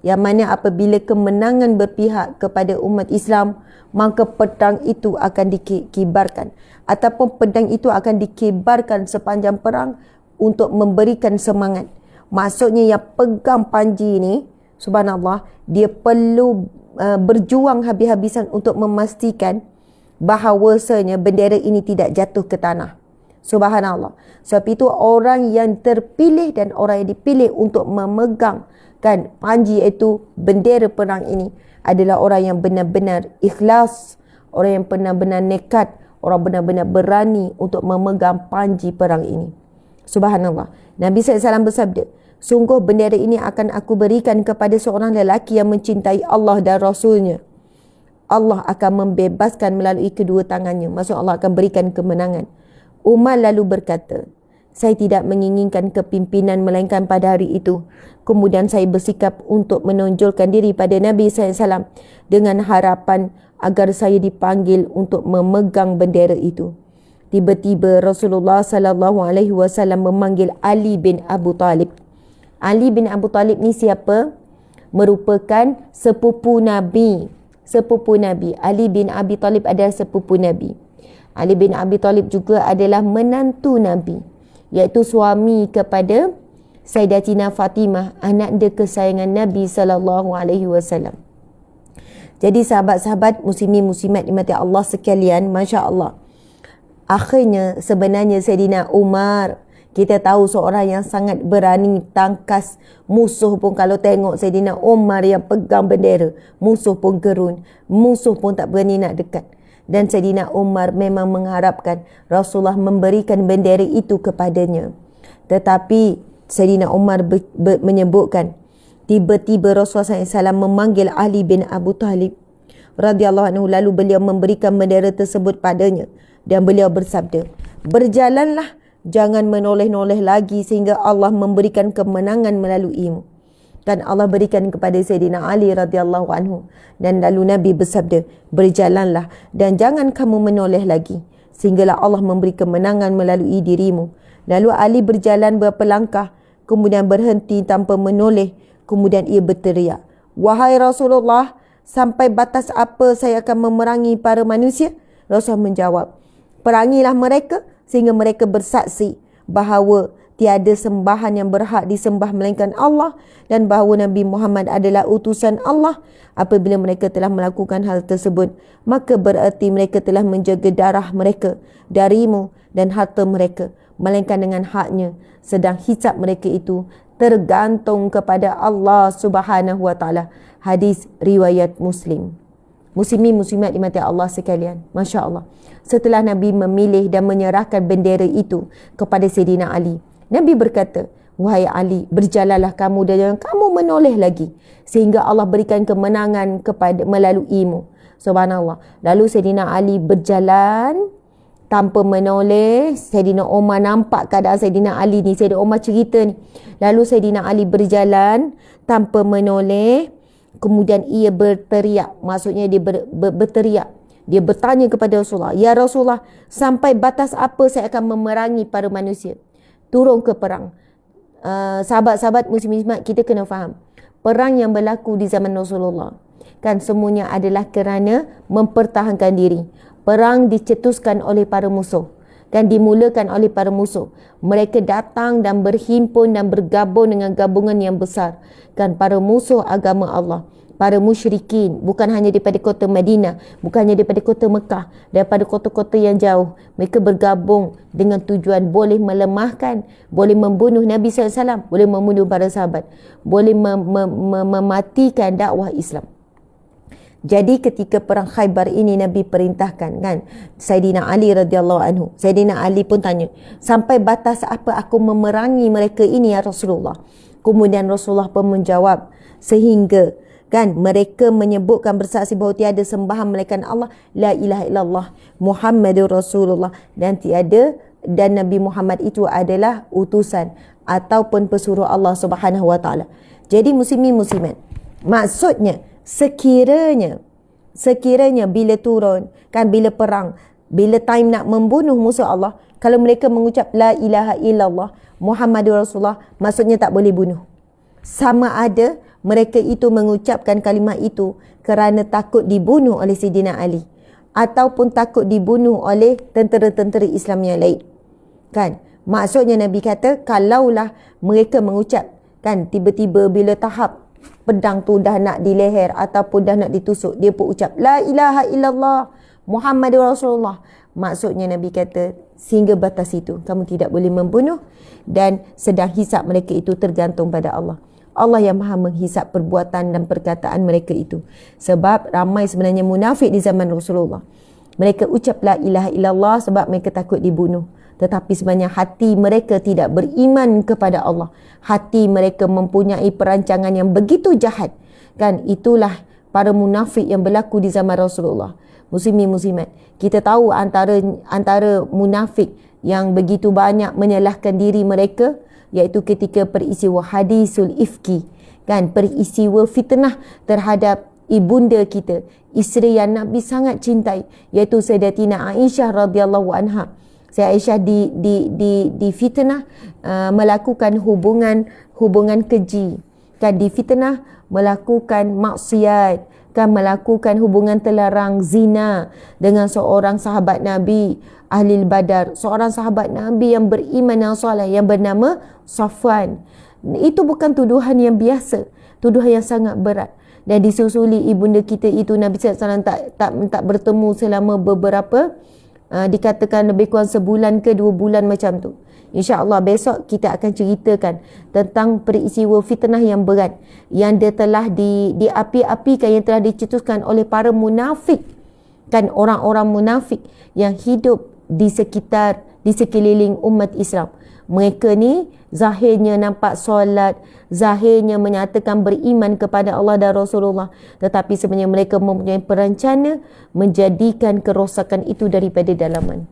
Yang mana apabila kemenangan berpihak kepada umat Islam, maka pedang itu akan dikibarkan. Ataupun pedang itu akan dikibarkan sepanjang perang untuk memberikan semangat. Maksudnya yang pegang panji ni, subhanallah, dia perlu berjuang habis-habisan untuk memastikan bahawasanya bendera ini tidak jatuh ke tanah. Subhanallah. Sebab itu orang yang terpilih dan orang yang dipilih untuk memegang kan panji iaitu bendera perang ini adalah orang yang benar-benar ikhlas, orang yang benar-benar nekat, orang benar-benar berani untuk memegang panji perang ini. Subhanallah. Nabi SAW bersabda, sungguh bendera ini akan aku berikan kepada seorang lelaki yang mencintai Allah dan Rasulnya. Allah akan membebaskan melalui kedua tangannya. Maksud Allah akan berikan kemenangan. Umar lalu berkata, saya tidak menginginkan kepimpinan melainkan pada hari itu. Kemudian saya bersikap untuk menonjolkan diri pada Nabi SAW dengan harapan agar saya dipanggil untuk memegang bendera itu. Tiba-tiba Rasulullah SAW memanggil Ali bin Abu Talib. Ali bin Abu Talib ni siapa? Merupakan sepupu Nabi. Ali bin Abi Talib adalah sepupu Nabi. Ali bin Abi Talib juga adalah menantu Nabi, iaitu suami kepada Sayyidatina Fatimah, anak dia kesayangan Nabi SAW. Jadi sahabat-sahabat muslimin muslimat dimati Allah sekalian, Masya Allah, akhirnya sebenarnya Sayyidina Umar, kita tahu seorang yang sangat berani tangkas musuh pun. Kalau tengok Sayyidina Umar yang pegang bendera, musuh pun gerun, musuh pun tak berani nak dekat. Dan Sayyidina Umar memang mengharapkan Rasulullah memberikan bendera itu kepadanya. Tetapi Sayyidina Umar menyebutkan, tiba-tiba Rasulullah SAW memanggil Ali bin Abu Talib radhiyallahu anhu, lalu beliau memberikan bendera tersebut padanya dan beliau bersabda, berjalanlah, jangan menoleh-noleh lagi sehingga Allah memberikan kemenangan melaluimu. Dan Allah berikan kepada Sayyidina Ali radhiyallahu anhu, dan lalu Nabi bersabda, berjalanlah dan jangan kamu menoleh lagi sehinggalah Allah memberi kemenangan melalui dirimu. Lalu Ali berjalan beberapa langkah, kemudian berhenti tanpa menoleh, kemudian ia berteriak, wahai Rasulullah, sampai batas apa saya akan memerangi para manusia? Rasul menjawab, perangilah mereka sehingga mereka bersaksi bahawa tiada sembahan yang berhak disembah melainkan Allah dan bahawa Nabi Muhammad adalah utusan Allah. Apabila mereka telah melakukan hal tersebut, maka berarti mereka telah menjaga darah mereka darimu dan harta mereka. melainkan dengan haknya, sedang hisab mereka itu tergantung kepada Allah Subhanahu wa taala. Hadis riwayat Muslim. Muslimin muslimat dimati Allah sekalian, Masya Allah, setelah Nabi memilih dan menyerahkan bendera itu kepada Sayyidina Ali, Nabi berkata, wahai Ali, berjalanlah kamu dan jangan kamu menoleh lagi sehingga Allah berikan kemenangan kepada melaluimu. Subhanallah. Lalu Sayyidina Ali berjalan tanpa menoleh. Sayyidina Umar nampak keadaan Sayyidina Ali ni. Sayyidina Umar cerita ni. Lalu Sayyidina Ali berjalan tanpa menoleh. Kemudian ia berteriak. Maksudnya dia berteriak. Dia bertanya kepada Rasulullah, ya Rasulullah, sampai batas apa saya akan memerangi para manusia? Turun ke perang. Sahabat-sahabat muslimat, kita kena faham. Perang yang berlaku di zaman Rasulullah kan semuanya adalah kerana mempertahankan diri. Perang dicetuskan oleh para musuh, kan dimulakan oleh para musuh. Mereka datang dan berhimpun dan bergabung dengan gabungan yang besar, kan para musuh agama Allah, para musyrikin, bukan hanya daripada kota Madinah, bukan hanya daripada kota Mekah, daripada kota-kota yang jauh. Mereka bergabung dengan tujuan boleh melemahkan, boleh membunuh Nabi SAW, boleh membunuh para sahabat, boleh mematikan dakwah Islam. Jadi ketika perang Khaybar ini Nabi perintahkan, kan, Sayyidina Ali radhiyallahu anhu. Sayyidina Ali pun tanya, sampai batas apa aku memerangi mereka ini ya Rasulullah? Kemudian Rasulullah pun menjawab, sehingga, kan, mereka menyebutkan bersaksi bahawa tiada sembahan melainkan Allah, la ilaha illallah Muhammadur Rasulullah, dan Nabi Muhammad itu adalah utusan ataupun pesuruh Allah Subhanahu wa taala. Jadi muslimin muslimat, maksudnya sekiranya bila turun, kan, bila perang, bila time nak membunuh musuh Allah, kalau mereka mengucap la ilaha illallah Muhammadur Rasulullah, maksudnya tak boleh bunuh. Sama ada mereka itu mengucapkan kalimah itu kerana takut dibunuh oleh Sayyidina Ali ataupun takut dibunuh oleh tentera-tentera Islam yang lain, kan. Maksudnya Nabi kata, kalaulah mereka mengucap, kan, tiba-tiba bila tahap pedang tu dah nak di leher ataupun dah nak ditusuk, dia pun ucap la ilaha illallah Muhammadur Rasulullah, maksudnya Nabi kata sehingga batas itu kamu tidak boleh membunuh, dan sedang hisab mereka itu tergantung pada Allah. Allah yang maha menghisap perbuatan dan perkataan mereka itu. Sebab ramai sebenarnya munafik di zaman Rasulullah, mereka ucap la ilaha illallah sebab mereka takut dibunuh, tetapi sebenarnya hati mereka tidak beriman kepada Allah. Hati mereka mempunyai perancangan yang begitu jahat, kan. Itulah para munafik yang berlaku di zaman Rasulullah. Muslimin muslimat, kita tahu antara munafik yang begitu banyak menyalahkan diri mereka, iaitu ketika peristiwa hadisul ifki, kan, peristiwa fitnah terhadap ibunda kita, isteri yang Nabi sangat cintai, iaitu Sayyidatina Aisyah radhiyallahu anha. Aisyah di fitnah melakukan hubungan keji, kan, di fitnah melakukan maksiat, kan, melakukan hubungan terlarang zina dengan seorang sahabat Nabi Ahlil Badar, seorang sahabat Nabi yang beriman yang soleh yang bernama Safwan. Itu bukan tuduhan yang biasa, tuduhan yang sangat berat, dan disusuli ibunda kita itu Nabi SAW tak bertemu selama beberapa dikatakan lebih kurang sebulan ke 2 bulan macam tu. InsyaAllah besok kita akan ceritakan tentang peristiwa fitnah yang berat yang dia telah diapi-apikan, yang telah dicetuskan oleh para munafik, kan, orang-orang munafik yang hidup di sekeliling umat Islam. Mereka ni zahirnya nampak solat, zahirnya menyatakan beriman kepada Allah dan Rasulullah, tetapi sebenarnya mereka mempunyai perencana menjadikan kerosakan itu daripada dalaman.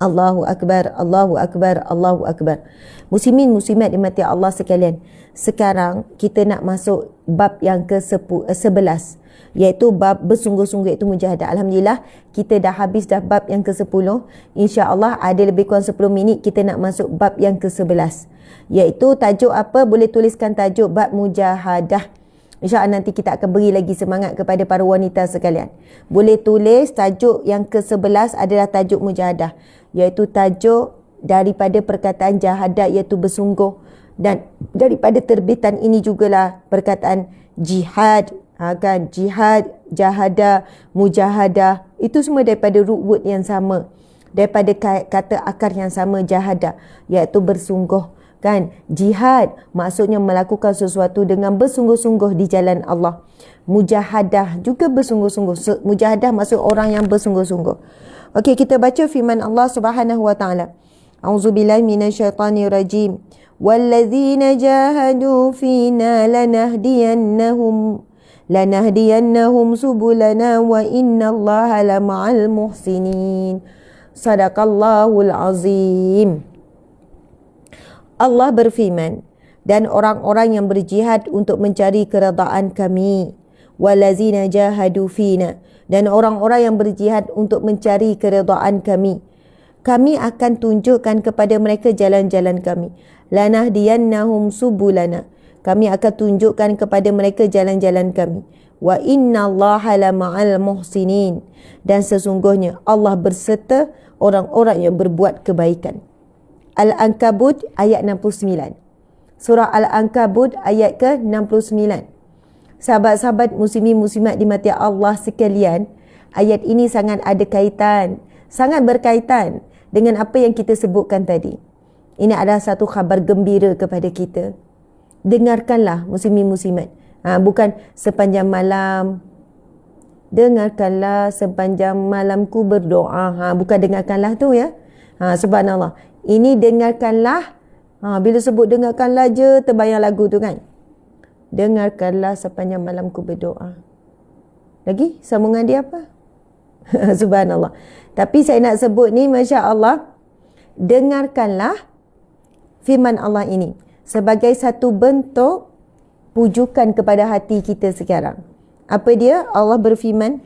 Allahu Akbar, Allahu Akbar, Allahu Akbar. Muslimin muslimat dimati Allah sekalian, sekarang kita nak masuk bab yang ke-11, iaitu bab bersungguh-sungguh, iaitu mujahadah. Alhamdulillah kita dah habis dah bab yang ke-10. InsyaAllah ada lebih kurang 10 minit kita nak masuk bab yang ke-11, iaitu tajuk apa? Boleh tuliskan tajuk bab mujahadah. InsyaAllah nanti kita akan beri lagi semangat kepada para wanita sekalian. Boleh tulis tajuk yang ke-11 adalah tajuk mujahadah, iaitu tajuk daripada perkataan jahadah, iaitu bersungguh, dan daripada terbitan ini jugalah perkataan jihad, kan, jihad, jahadah, mujahadah, itu semua daripada root word yang sama. daripada kata akar yang sama jahada, iaitu bersungguh. Kan, jihad maksudnya melakukan sesuatu dengan bersungguh-sungguh di jalan Allah. Mujahadah juga bersungguh-sungguh. Mujahadah maksud orang yang bersungguh-sungguh. Okey, kita baca firman Allah Subhanahu wa taala. A'udzubillahi minasyaitonirrajim. Walladzina jahadu fina lanahdiyannahum subulana wa innallaha lama'al muhsinin. Sadaqallahul azim. Allah berfirman, dan orang-orang yang berjihad untuk mencari keredaan kami, walazina jahadu fina, dan orang-orang yang berjihad untuk mencari keredaan kami akan tunjukkan kepada mereka jalan-jalan kami. Lanahdiyannahum subulana, kami akan tunjukkan kepada mereka jalan-jalan kami. Wa innallaha lama'al muhsinin, dan sesungguhnya Allah berserta orang-orang yang berbuat kebaikan. Al-Ankabut ayat 69. Surah Al-Ankabut ayat ke-69. Sahabat-sahabat muslimin muslimat dimati Allah sekalian, ayat ini sangat ada kaitan, sangat berkaitan dengan apa yang kita sebutkan tadi. Ini adalah satu khabar gembira kepada kita. Dengarkanlah muslimin muslimat. Bukan sepanjang malam. Dengarkanlah sepanjang malamku berdoa. Bukan dengarkanlah tu ya. Subhanallah. Ini dengarkanlah. Bila sebut dengarkanlah je, terbayang lagu tu kan. Dengarkanlah sepanjang malamku berdoa. Lagi? Sambungan dia apa? Subhanallah. Tapi saya nak sebut ni, Masya Allah, dengarkanlah firman Allah ini sebagai satu bentuk pujukan kepada hati kita sekarang. Apa dia? Allah berfirman,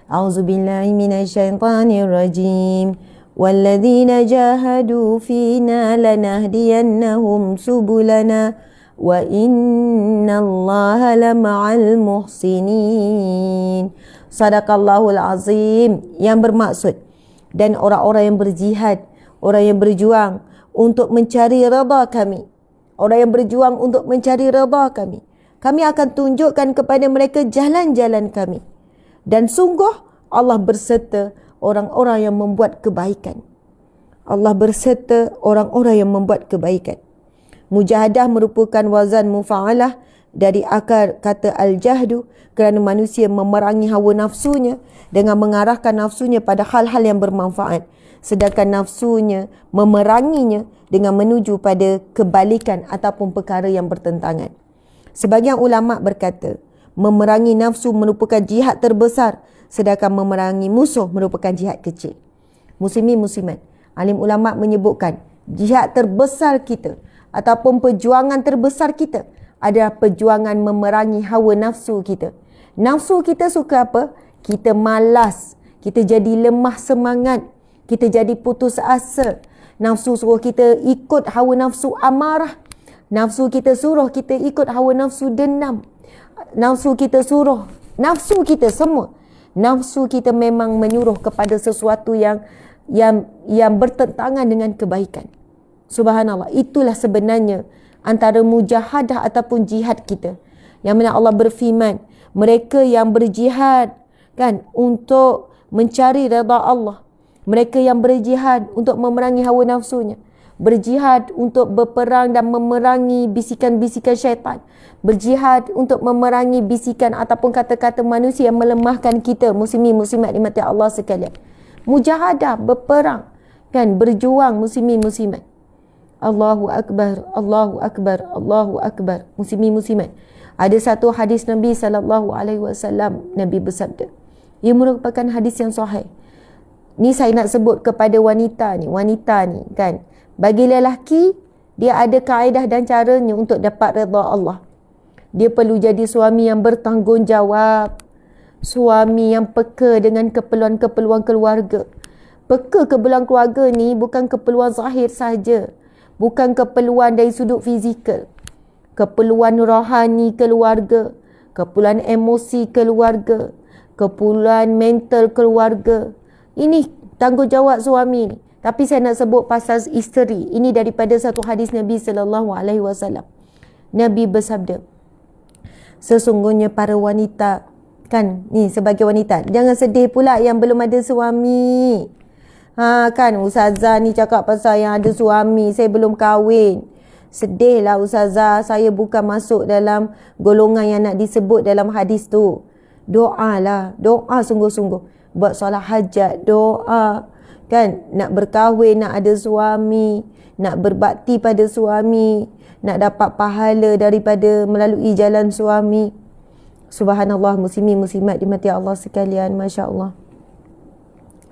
A'udzubillahi minasyaitonirrajim. Walladzina jahadu fina lanahdiyannahum subulana wa innallaha lama'al muhsinin. Sadaqallahul azim. Yang bermaksud, dan orang-orang yang berjihad, orang yang berjuang untuk mencari redha kami, orang yang berjuang untuk mencari redha kami akan tunjukkan kepada mereka jalan-jalan kami. Dan sungguh Allah berserta orang-orang yang membuat kebaikan. Allah berserta orang-orang yang membuat kebaikan. Mujahadah merupakan wazan mufa'alah dari akar kata al-jahdu, kerana manusia memerangi hawa nafsunya dengan mengarahkan nafsunya pada hal-hal yang bermanfaat, sedangkan nafsunya memeranginya dengan menuju pada kebalikan ataupun perkara yang bertentangan. Sebagian ulama berkata, memerangi nafsu merupakan jihad terbesar, sedangkan memerangi musuh merupakan jihad kecil. Muslimin muslimat, alim ulama menyebutkan jihad terbesar kita ataupun perjuangan terbesar kita adalah perjuangan memerangi hawa nafsu kita. Nafsu kita suka apa? Kita malas, kita jadi lemah semangat, kita jadi putus asa. Nafsu suruh kita ikut hawa nafsu amarah. Nafsu kita suruh kita ikut hawa nafsu dendam. Nafsu kita suruh, nafsu kita semua. Nafsu kita memang menyuruh kepada sesuatu yang bertentangan dengan kebaikan. Subhanallah, itulah sebenarnya antara mujahadah ataupun jihad kita. Yang mana Allah berfirman, mereka yang berjihad kan untuk mencari redha Allah, mereka yang berjihad untuk memerangi hawa nafsunya, berjihad untuk berperang dan memerangi bisikan-bisikan syaitan, berjihad untuk memerangi bisikan ataupun kata-kata manusia yang melemahkan kita, muslimin muslimat dimati Allah sekalian. Mujahadah, berperang kan, berjuang muslimin muslimat. Allahu akbar, Allahu akbar, Allahu akbar. Muslimin muslimat, ada satu hadis Nabi SAW, Nabi bersabda, ia merupakan hadis yang sahih. Ni saya nak sebut kepada wanita ni kan, bagi lelaki dia ada kaedah dan caranya untuk dapat redha Allah. Dia perlu jadi suami yang bertanggungjawab, suami yang peka dengan keperluan-keperluan keluarga. Peka keperluan keluarga ni bukan keperluan zahir sahaja, bukan keperluan dari sudut fizikal, keperluan rohani keluarga, keperluan emosi keluarga, keperluan mental keluarga. Ini tanggungjawab suami ni. Tapi saya nak sebut pasal isteri. Ini daripada satu hadis Nabi SAW. Nabi bersabda, sesungguhnya para wanita, kan ni sebagai wanita, jangan sedih pula yang belum ada suami. Kan ustazah ni cakap pasal yang ada suami, saya belum kahwin. Sedih lah ustazah, saya bukan masuk dalam golongan yang nak disebut dalam hadis tu. Doa lah, doa sungguh-sungguh. Buat solat hajat, doa. Kan, nak berkahwin, nak ada suami, nak berbakti pada suami, nak dapat pahala daripada melalui jalan suami. Subhanallah, muslimin muslimat dimati Allah sekalian, Masya Allah.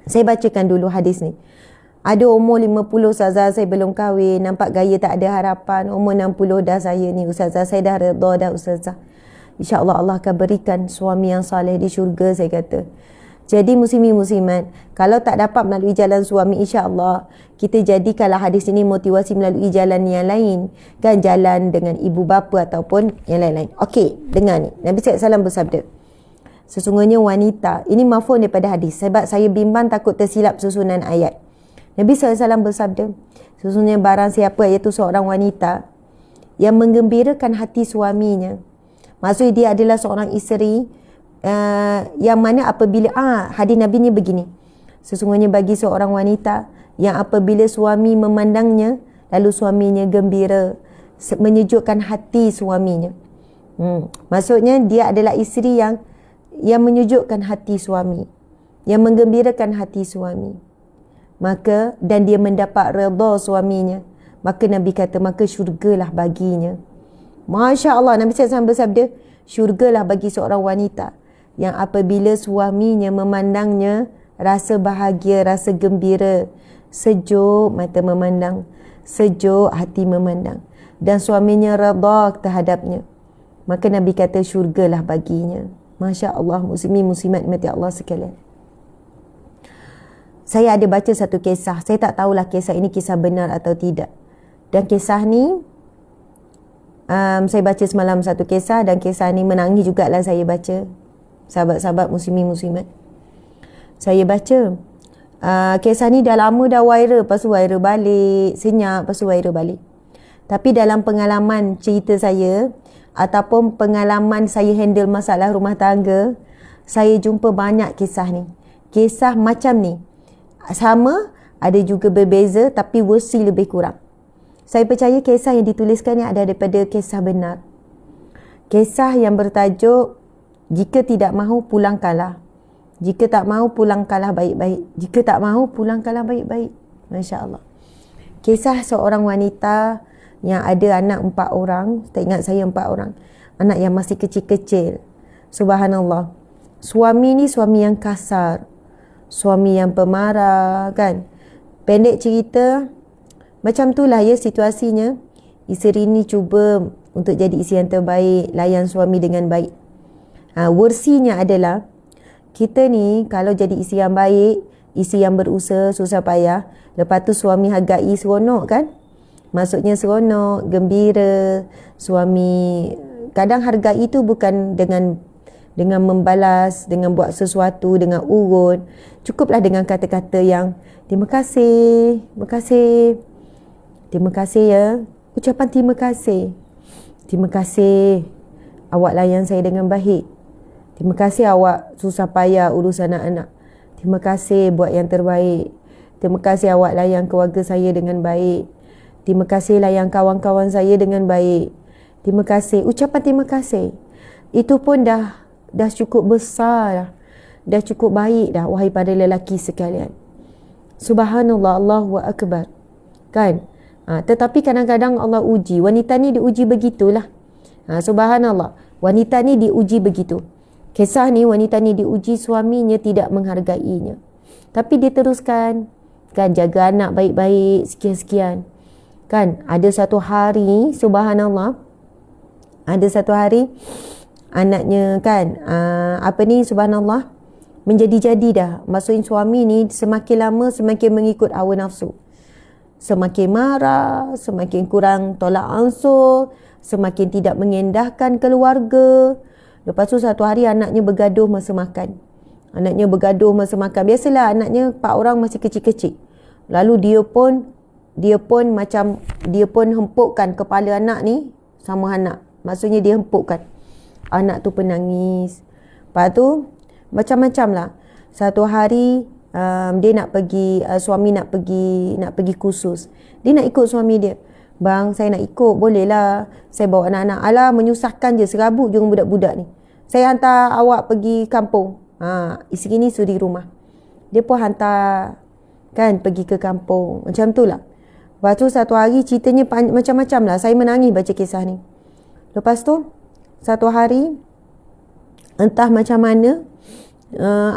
Saya bacakan dulu hadis ni. Ada umur 50 ustazah, saya belum kahwin, nampak gaya tak ada harapan. Umur 60 dah saya ni ustazah, saya dah redha dah ustazah. InsyaAllah Allah akan berikan suami yang saleh di syurga, saya kata. Jadi muslimin muslimat, kalau tak dapat melalui jalan suami, insya-Allah kita jadikanlah hadis ini motivasi melalui jalan yang lain. Kan, jalan dengan ibu bapa ataupun yang lain-lain. Okey, dengar ni. Nabi SAW bersabda, sesungguhnya wanita, ini mafhum daripada hadis. Sebab saya bimbang takut tersilap susunan ayat. Nabi SAW bersabda, sesungguhnya barang siapa, iaitu seorang wanita yang menggembirakan hati suaminya. Maksudnya dia adalah seorang isteri yang mana apabila hadis Nabi ni begini, sesungguhnya bagi seorang wanita yang apabila suami memandangnya lalu suaminya gembira, menyejukkan hati suaminya. Maksudnya dia adalah isteri yang menyejukkan hati suami, yang menggembirakan hati suami, maka dan dia mendapat redha suaminya, maka Nabi kata maka syurgalah baginya. Masya Allah, Nabi SAW bersabda, syurgalah bagi seorang wanita yang apabila suaminya memandangnya rasa bahagia, rasa gembira, sejuk mata memandang, sejuk hati memandang, dan suaminya redha terhadapnya, maka Nabi kata syurgalah baginya. Masya Allah, muslimin muslimat dimati Allah sekalian. Saya ada baca satu kisah, saya tak tahulah kisah ini kisah benar atau tidak. Dan kisah ni saya baca semalam satu kisah, dan kisah ni menangis jugalah saya baca. Sahabat-sahabat muslimin muslimat, saya baca kisah ni dah lama dah viral, lepas tu viral balik, senyap, lepas tu viral balik. Tapi dalam pengalaman cerita saya ataupun pengalaman saya handle masalah rumah tangga, saya jumpa banyak kisah ni. Kisah macam ni sama, ada juga berbeza, tapi versi lebih kurang. Saya percaya kisah yang dituliskan ni ada daripada kisah benar. Kisah yang bertajuk jika tidak mahu pulangkanlah. Jika tak mahu pulangkanlah baik-baik. Jika tak mahu pulangkanlah baik-baik. Masya Allah. Kisah seorang wanita yang ada anak 4 orang. Tak ingat saya 4 orang. Anak yang masih kecil-kecil. Subhanallah. Suami ni suami yang kasar. Suami yang pemarah, kan. Pendek cerita, macam itulah ya situasinya. Isteri ni cuba untuk jadi isteri yang terbaik, layan suami dengan baik. Versinya adalah, kita ni kalau jadi isteri yang baik, isteri yang berusaha, susah payah, lepas tu suami hargai, seronok kan. Maksudnya seronok, gembira. Suami kadang hargai itu bukan dengan membalas, dengan buat sesuatu, dengan urut. Cukuplah dengan kata-kata yang terima kasih, terima kasih, terima kasih ya, ucapan terima kasih. Terima kasih awak layan saya dengan baik. Terima kasih awak susah payah urus anak-anak. Terima kasih buat yang terbaik. Terima kasih awak layan keluarga saya dengan baik. Terima kasih layan kawan-kawan saya dengan baik. Terima kasih. Ucapan terima kasih itu pun dah cukup besar dah cukup baik dah, wahai para lelaki sekalian. Subhanallah, Allahu Akbar. Kan? Tetapi kadang-kadang Allah uji. Wanita ni diuji begitulah. Subhanallah. Wanita ni diuji begitu. Kisah ni, wanita ni diuji suaminya tidak menghargainya. Tapi dia teruskan. Kan, jaga anak baik-baik, sekian-sekian. Kan, ada satu hari, subhanallah. Ada satu hari, anaknya kan, subhanallah, menjadi-jadi dah. Maksudnya suami ni semakin lama semakin mengikut hawa nafsu. Semakin marah, semakin kurang tolak ansur, semakin tidak mengendahkan keluarga. Lepas tu satu hari anaknya bergaduh masa makan. Anaknya bergaduh masa makan. Biasalah anaknya 4 orang masih kecil-kecil. Lalu dia pun hempukkan kepala anak ni sama anak. Maksudnya dia hempukkan. Anak tu penangis. Lepas tu macam-macam lah. Satu hari dia nak pergi, suami nak pergi kursus. Dia nak ikut suami dia. Bang, saya nak ikut, bolehlah. Saya bawa anak-anak. Alah, menyusahkan je, serabut je budak-budak ni. Saya hantar awak pergi kampung. Isteri ni suri rumah. Dia pun hantar kan pergi ke kampung. Macam tu lah. Lepas tu satu hari ceritanya macam-macam lah. Saya menangis baca kisah ni. Lepas tu satu hari entah macam mana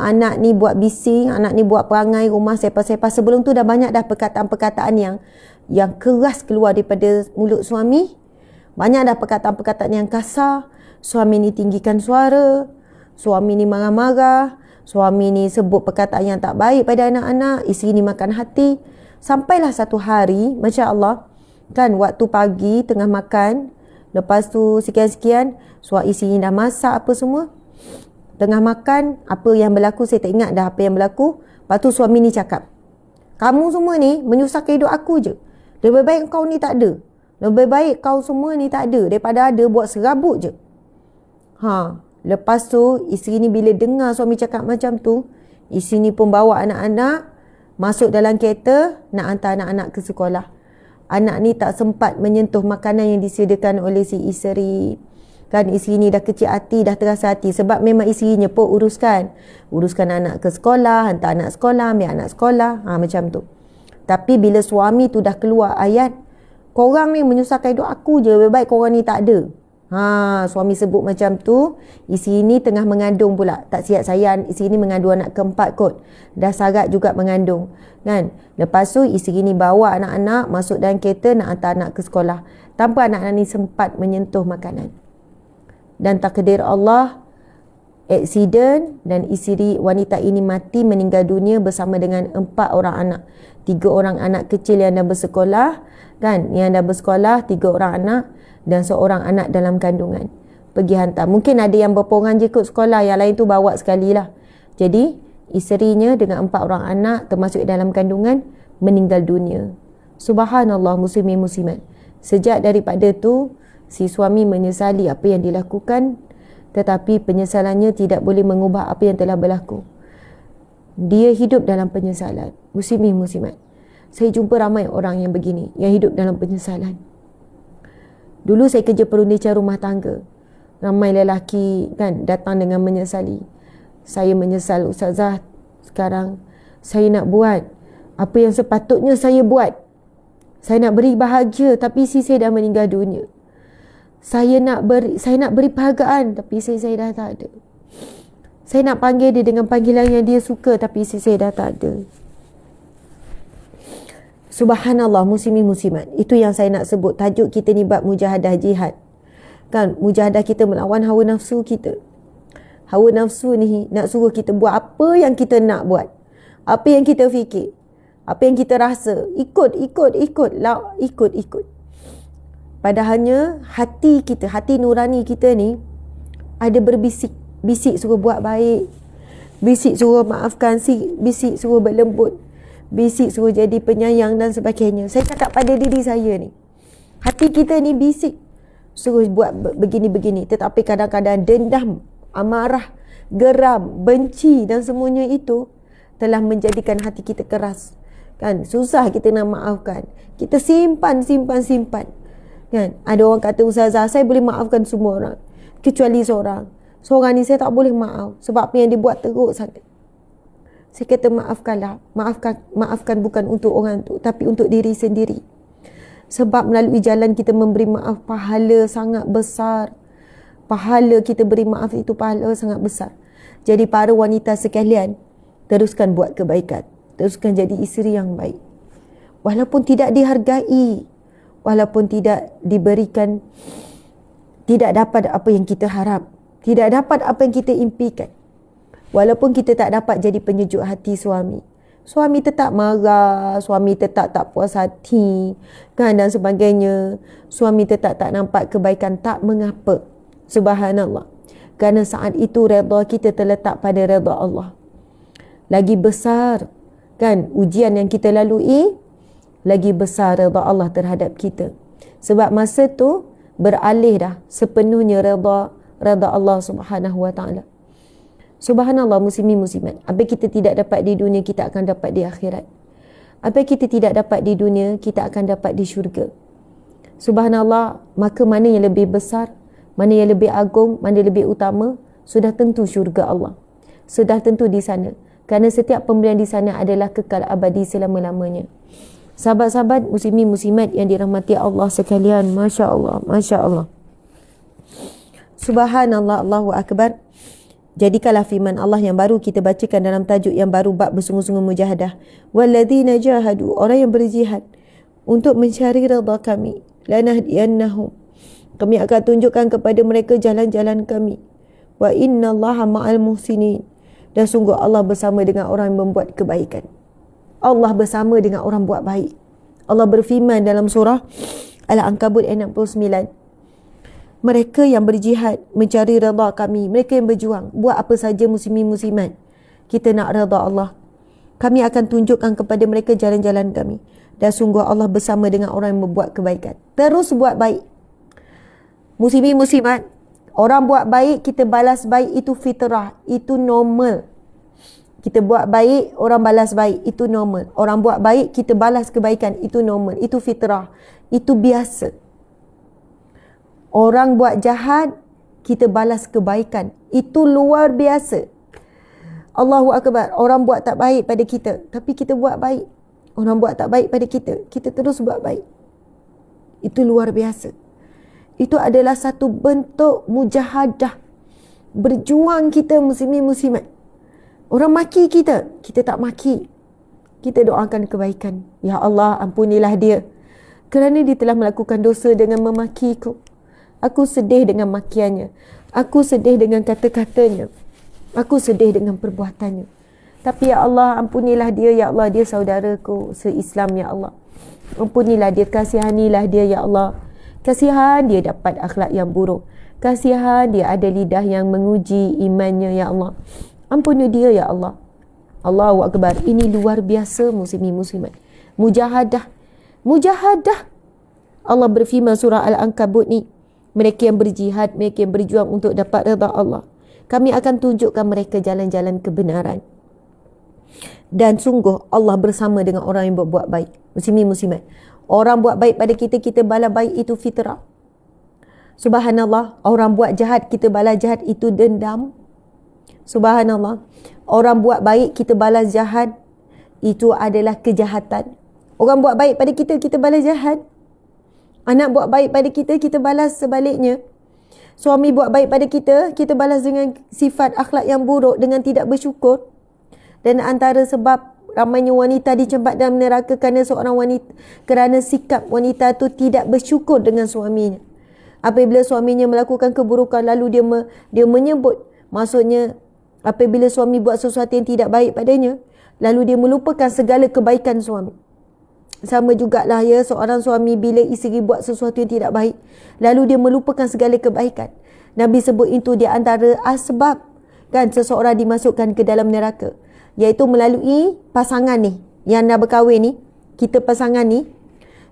anak ni buat bising, anak ni buat perangai rumah sepas-sepas. Sebelum tu dah banyak dah perkataan-perkataan yang keras keluar daripada mulut suami. Banyak dah perkataan-perkataan yang kasar. Suami ni tinggikan suara, suami ni marah-marah, suami ni sebut perkataan yang tak baik pada anak-anak, isteri ni makan hati. Sampailah satu hari, Masya Allah, kan waktu pagi tengah makan, lepas tu sekian-sekian, isteri ni dah masak apa semua. Tengah makan, apa yang berlaku saya tak ingat dah apa yang berlaku. Lepas tu suami ni cakap, kamu semua ni menyusahkan hidup aku je. Lebih baik kau ni tak ada. Lebih baik kau semua ni tak ada daripada ada buat serabut je. Lepas tu isteri ni bila dengar suami cakap macam tu, isteri ni pun bawa anak-anak masuk dalam kereta nak hantar anak-anak ke sekolah. Anak ni tak sempat menyentuh makanan yang disediakan oleh si isteri. Kan isteri ni dah kecil hati, dah terasa hati. Sebab memang isterinya pun uruskan anak ke sekolah, hantar anak sekolah, ambil anak sekolah. Macam tu. Tapi bila suami tu dah keluar ayat, korang ni menyusahkan hidup aku je, lebih baik korang ni tak ada. Suami sebut macam tu, isteri ni tengah mengandung pula. Tak siap sayang, isteri ni mengandung anak keempat kot. Dah sarat juga mengandung. Kan? Lepas tu isteri ni bawa anak-anak masuk dalam kereta nak hantar anak ke sekolah. Tanpa anak-anak ni sempat menyentuh makanan. Dan takdir Allah, aksiden dan isteri wanita ini mati meninggal dunia bersama dengan 4 orang anak. 3 orang anak kecil yang dah bersekolah, kan? Yang dah bersekolah, 3 orang anak dan seorang anak dalam kandungan. Pergi hantar. Mungkin ada yang berperangan je kot sekolah, yang lain tu bawa sekali lah. Jadi, isterinya dengan 4 orang anak termasuk dalam kandungan meninggal dunia. Subhanallah, muslimin muslimat. Sejak daripada tu, si suami menyesali apa yang dilakukan, tetapi penyesalannya tidak boleh mengubah apa yang telah berlaku. Dia hidup dalam penyesalan. Muslimin muslimat. Saya jumpa ramai orang yang begini, yang hidup dalam penyesalan. Dulu saya kerja perundikan rumah tangga. Ramai lelaki kan datang dengan menyesali. Saya menyesal Ustazah, sekarang saya nak buat apa yang sepatutnya saya buat. Saya nak beri bahagia tapi isteri saya dah meninggal dunia. Saya nak beri penghargaan tapi isteri saya dah tak ada. Saya nak panggil dia dengan panggilan yang dia suka tapi isteri saya dah tak ada. Subhanallah, muslimin muslimat. Itu yang saya nak sebut. Tajuk kita ni bab mujahadah jihad. Kan, mujahadah kita melawan hawa nafsu kita. Hawa nafsu ni nak suruh kita buat apa yang kita nak buat. Apa yang kita fikir. Apa yang kita rasa. Ikut. Padahalnya hati kita, hati nurani kita ni ada berbisik. Bisik suruh buat baik. Bisik suruh maafkan. Bisik suruh berlembut. Bisik suruh jadi penyayang dan sebagainya. Saya cakap pada diri saya ni. Hati kita ni bisik. Suruh buat begini-begini. Tetapi kadang-kadang dendam, amarah, geram, benci dan semuanya itu telah menjadikan hati kita keras. Kan? Susah kita nak maafkan. Kita simpan. Kan? Ada orang kata, Ustazah, saya boleh maafkan semua orang kecuali seorang ni saya tak boleh maaf sebab apa yang dia buat teruk sangat. Saya kata maafkan bukan untuk orang tu tapi untuk diri sendiri. Sebab melalui jalan kita memberi maaf, pahala sangat besar. Pahala kita beri maaf itu pahala sangat besar. Jadi para wanita sekalian, teruskan buat kebaikan. Teruskan jadi isteri yang baik. Walaupun tidak dihargai, walaupun tidak diberikan, tidak dapat apa yang kita harap, tidak dapat apa yang kita impikan, walaupun kita tak dapat jadi penyejuk hati suami, suami tetap marah, suami tetap tak puas hati, kan, dan sebagainya, suami tetap tak nampak kebaikan, tak mengapa. Subhanallah, kerana saat itu redha kita terletak pada redha Allah. Lagi besar, kan, ujian yang kita lalui, lagi besar redha Allah terhadap kita. Sebab masa tu beralih dah sepenuhnya redha Allah Subhanahu wa taala. Subhanallah, muslimin muslimat, apa kita tidak dapat di dunia, kita akan dapat di akhirat. Apa kita tidak dapat di dunia, kita akan dapat di syurga. Subhanallah, maka mana yang lebih besar, mana yang lebih agung, mana yang lebih utama? Sudah tentu syurga Allah. Sudah tentu di sana. Kerana setiap pemberian di sana adalah kekal abadi selama-lamanya. Sahabat-sahabat muslimin muslimat yang dirahmati Allah sekalian, Masya Allah, Masya Allah. Subhanallah, Allahu Akbar. Jadikanlah firman Allah yang baru kita bacakan dalam tajuk yang baru, bab bersungguh-sungguh mujahadah. Walladzina jahadu, orang yang berjihad untuk mencari redha kami, lanahdiyannahum, kami akan tunjukkan kepada mereka jalan-jalan kami. Wa innallaha ma'al muhsinin, dan sungguh Allah bersama dengan orang yang membuat kebaikan. Allah bersama dengan orang buat baik. Allah berfirman dalam surah Al-Ankabut ayat 69, mereka yang berjihad mencari redha kami, mereka yang berjuang buat apa saja muslimin muslimat, kita nak redha Allah, kami akan tunjukkan kepada mereka jalan-jalan kami, dan sungguh Allah bersama dengan orang yang membuat kebaikan. Terus buat baik muslimin muslimat. Orang buat baik, kita balas baik, itu fitrah, itu normal. Kita buat baik, orang balas baik, itu normal. Orang buat baik, kita balas kebaikan, itu normal, itu fitrah, itu biasa. Orang buat jahat, kita balas kebaikan, itu luar biasa. Allahu Akbar. Orang buat tak baik pada kita, tapi kita buat baik. Orang buat tak baik pada kita, kita terus buat baik, itu luar biasa. Itu adalah satu bentuk mujahadah, berjuang kita muslimin muslimat. Orang maki kita, kita tak maki, kita doakan kebaikan. Ya Allah, ampunilah dia kerana dia telah melakukan dosa dengan memakiku. Aku sedih dengan makiannya, aku sedih dengan kata-katanya, aku sedih dengan perbuatannya. Tapi ya Allah, ampunilah dia. Ya Allah, dia saudaraku se-Islam. Ya Allah, ampunilah dia, kasihanilah dia. Ya Allah, kasihan dia dapat akhlak yang buruk, kasihan dia ada lidah yang menguji imannya. Ya Allah, ampuni dia. Ya Allah. Allahu Akbar. Ini luar biasa muslimin muslimat. Mujahadah, mujahadah. Allah berfirman surah Al-Ankabut ni, mereka yang berjihad, mereka yang berjuang untuk dapat redha Allah, kami akan tunjukkan mereka jalan-jalan kebenaran. Dan sungguh Allah bersama dengan orang yang berbuat baik. Muslimin muslimat, orang buat baik pada kita, kita balas baik, itu fitrah. Subhanallah. Orang buat jahat, kita balas jahat, itu dendam. Subhanallah. Orang buat baik, kita balas jahat, itu adalah kejahatan. Orang buat baik pada kita, kita balas jahat. Anak buat baik pada kita, kita balas sebaliknya. Suami buat baik pada kita, kita balas dengan sifat akhlak yang buruk, dengan tidak bersyukur. Dan antara sebab ramainya wanita dicempat dalam neraka kerana seorang wanita, kerana sikap wanita tu tidak bersyukur dengan suaminya. Apabila suaminya melakukan keburukan, lalu dia menyebut, maksudnya apabila suami buat sesuatu yang tidak baik padanya, lalu dia melupakan segala kebaikan suami. Sama jugalah ya, seorang suami bila isteri buat sesuatu yang tidak baik, lalu dia melupakan segala kebaikan. Nabi sebut itu di antara asbab kan seseorang dimasukkan ke dalam neraka, iaitu melalui pasangan ni yang dah berkahwin ni, kita pasangan ni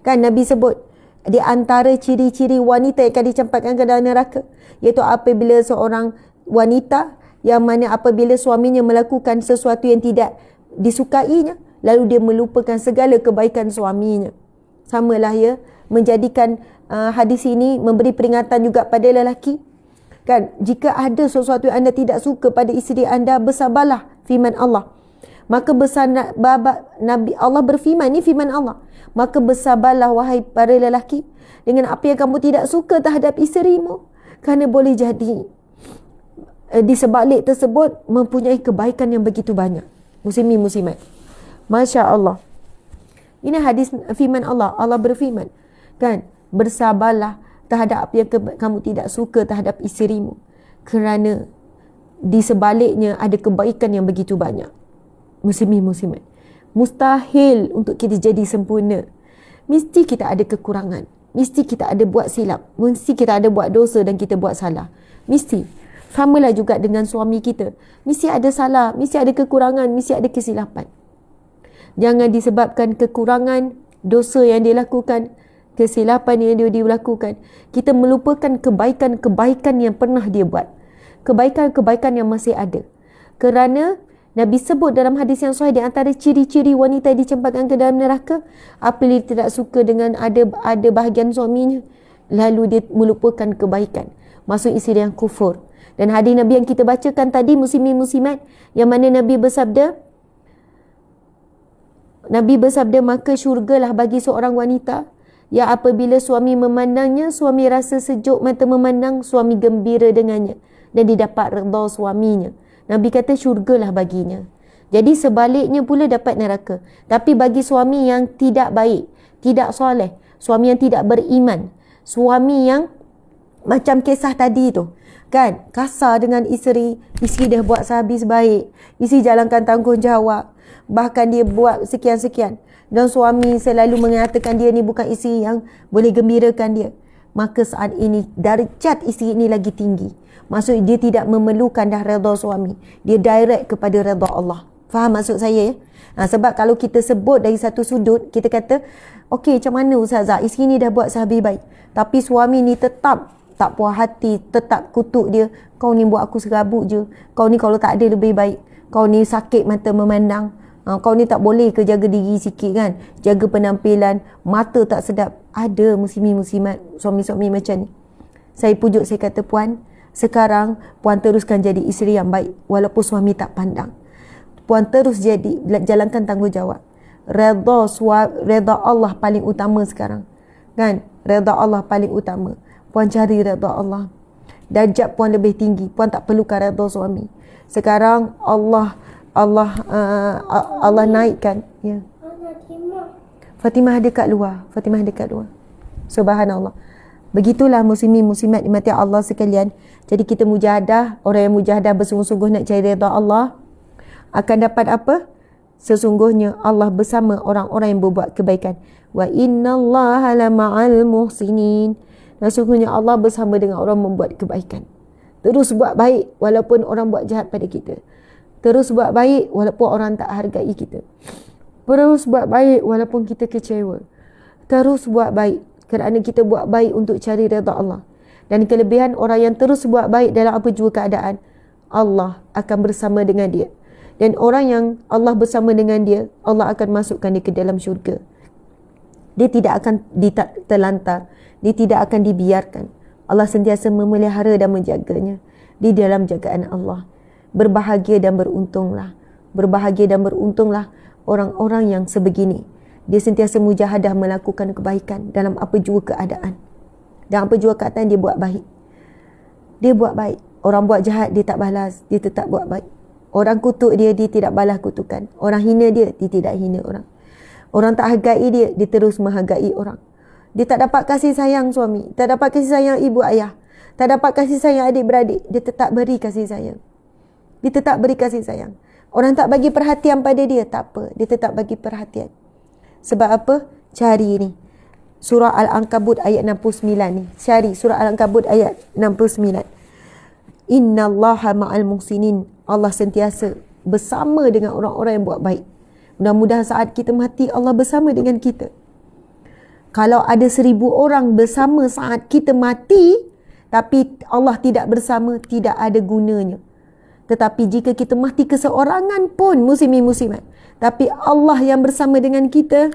kan, Nabi sebut di antara ciri-ciri wanita yang akan dicampakkan ke dalam neraka, iaitu apabila seorang wanita yang mana apabila suaminya melakukan sesuatu yang tidak disukainya, lalu dia melupakan segala kebaikan suaminya. Samalah ya, menjadikan hadis ini memberi peringatan juga pada lelaki kan, jika ada sesuatu yang anda tidak suka pada isteri anda, bersabarlah. Firman Allah, maka Nabi Allah berfirman, ni firman Allah, maka bersabarlah wahai para lelaki dengan apa yang kamu tidak suka terhadap isterimu, kerana boleh jadi di sebalik tersebut mempunyai kebaikan yang begitu banyak. Muslimin muslimat, Masya Allah. Ini hadis firman Allah. Allah berfirman kan, bersabarlah terhadap apa yang kamu tidak suka terhadap isterimu, kerana di sebaliknya ada kebaikan yang begitu banyak. Muslimin muslimat, mustahil untuk kita jadi sempurna. Mesti kita ada kekurangan, mesti kita ada buat silap, mesti kita ada buat dosa dan kita buat salah. Mesti. Samalah juga dengan suami kita, mesti ada salah, mesti ada kekurangan, mesti ada kesilapan. Jangan disebabkan kekurangan, dosa yang dia lakukan, kesilapan yang dia lakukan, kita melupakan kebaikan-kebaikan yang pernah dia buat, kebaikan-kebaikan yang masih ada. Kerana Nabi sebut dalam hadis yang sahih, di antara ciri-ciri wanita dicempakkan ke dalam neraka apabila dia tidak suka dengan ada bahagian suaminya, lalu dia melupakan kebaikan, maksud isteri yang kufur. Dan hadis Nabi yang kita bacakan tadi, muslimin muslimat, yang mana Nabi bersabda, maka syurgalah bagi seorang wanita yang apabila suami memandangnya, suami rasa sejuk mata memandang, suami gembira dengannya dan didapat redha suaminya. Nabi kata syurgalah baginya. Jadi sebaliknya pula dapat neraka. Tapi bagi suami yang tidak baik, tidak soleh, suami yang tidak beriman, suami yang macam kisah tadi tu, kan, kasar dengan isteri dah buat sehabis baik, isteri jalankan tanggungjawab, bahkan dia buat sekian-sekian, dan suami selalu mengatakan dia ni bukan isteri yang boleh gembirakan dia, maka saat ini darjat isteri ini lagi tinggi. Maksud dia tidak memerlukan dah redha suami, dia direct kepada redha Allah. Faham maksud saya ya? Sebab kalau kita sebut dari satu sudut, kita kata okey, macam mana Ustazah, isteri ni dah buat sehabis baik, tapi suami ni tetap tak puas hati, tetap kutuk dia, kau ni buat aku serabut je, kau ni kalau tak ada lebih baik, kau ni sakit mata memandang, kau ni tak boleh ke jaga diri sikit kan, jaga penampilan, mata tak sedap. Ada muslimin-muslimat, suami-suami macam ni. Saya pujuk, saya kata, puan, sekarang puan teruskan jadi isteri yang baik walaupun suami tak pandang. Puan terus jalankan tanggungjawab. Redha Allah paling utama sekarang, kan? Redha Allah paling utama. Puan cari redha Allah. Darjat puan lebih tinggi, puan tak perlukan redha suami. Sekarang Allah naikkan, ya. Fatimah ada kat luar. Subhanallah. Begitulah muslimin muslimat dimati Allah sekalian. Jadi kita mujahadah, orang yang mujahadah bersungguh-sungguh nak cari redha Allah, akan dapat apa? Sesungguhnya Allah bersama orang-orang yang berbuat kebaikan. Wa innallaha lama'al muhsinin. Dan sesungguhnya Allah bersama dengan orang membuat kebaikan. Terus buat baik walaupun orang buat jahat pada kita. Terus buat baik walaupun orang tak hargai kita. Terus buat baik walaupun kita kecewa. Terus buat baik kerana kita buat baik untuk cari redha Allah. Dan kelebihan orang yang terus buat baik dalam apa jua keadaan, Allah akan bersama dengan dia. Dan orang yang Allah bersama dengan dia, Allah akan masukkan dia ke dalam syurga. Dia tidak akan terlantar, dia tidak akan dibiarkan. Allah sentiasa memelihara dan menjaganya di dalam jagaan Allah. Berbahagia dan beruntunglah orang-orang yang sebegini. Dia sentiasa mujahadah melakukan kebaikan dalam apa jua keadaan. Dan apa jua keadaan dia buat baik. Orang buat jahat dia tak balas, dia tetap buat baik. Orang kutuk dia tidak balas kutukan. Orang hina dia tidak hina orang. Orang tak hargai dia terus menghargai orang. Dia tak dapat kasih sayang suami, tak dapat kasih sayang ibu ayah, tak dapat kasih sayang adik-beradik, dia tetap beri kasih sayang. Orang tak bagi perhatian pada dia, tak apa, dia tetap bagi perhatian. Sebab apa? Cari ni. Surah Al-Ankabut ayat 69 ni. Cari surah Al-Ankabut ayat 69. Innallaha ma'al muhsinin. Allah sentiasa bersama dengan orang-orang yang buat baik. Mudah-mudahan saat kita mati, Allah bersama dengan kita. Kalau ada 1000 orang bersama saat kita mati, tapi Allah tidak bersama, tidak ada gunanya. Tetapi jika kita mati keseorangan pun, muslimin muslimat, tapi Allah yang bersama dengan kita,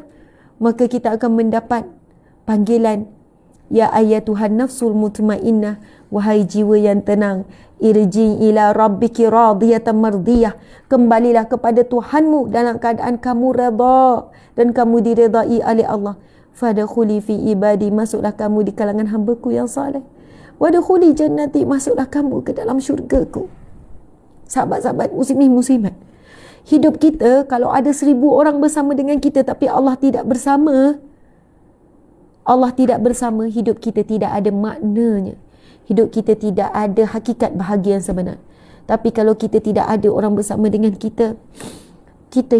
maka kita akan mendapat panggilan, ya ayyatuhan nafsul mutmainnah, wahai jiwa yang tenang, irji ila rabbiki radiyatan mardiyah, kembalilah kepada Tuhanmu dalam keadaan kamu redha dan kamu diredai oleh Allah. Fadkhuli fi ibadi, masuklah kamu di kalangan hamba-Ku yang saleh. Wadkhuli jannati, masuklah kamu ke dalam syurga-Ku. Sahabat-sahabat muslimin muslimat, hidup kita kalau ada 1000 orang bersama dengan kita tapi Allah tidak bersama, hidup kita tidak ada maknanya. Hidup kita tidak ada hakikat bahagia yang sebenar. Tapi kalau kita tidak ada orang bersama dengan kita, kita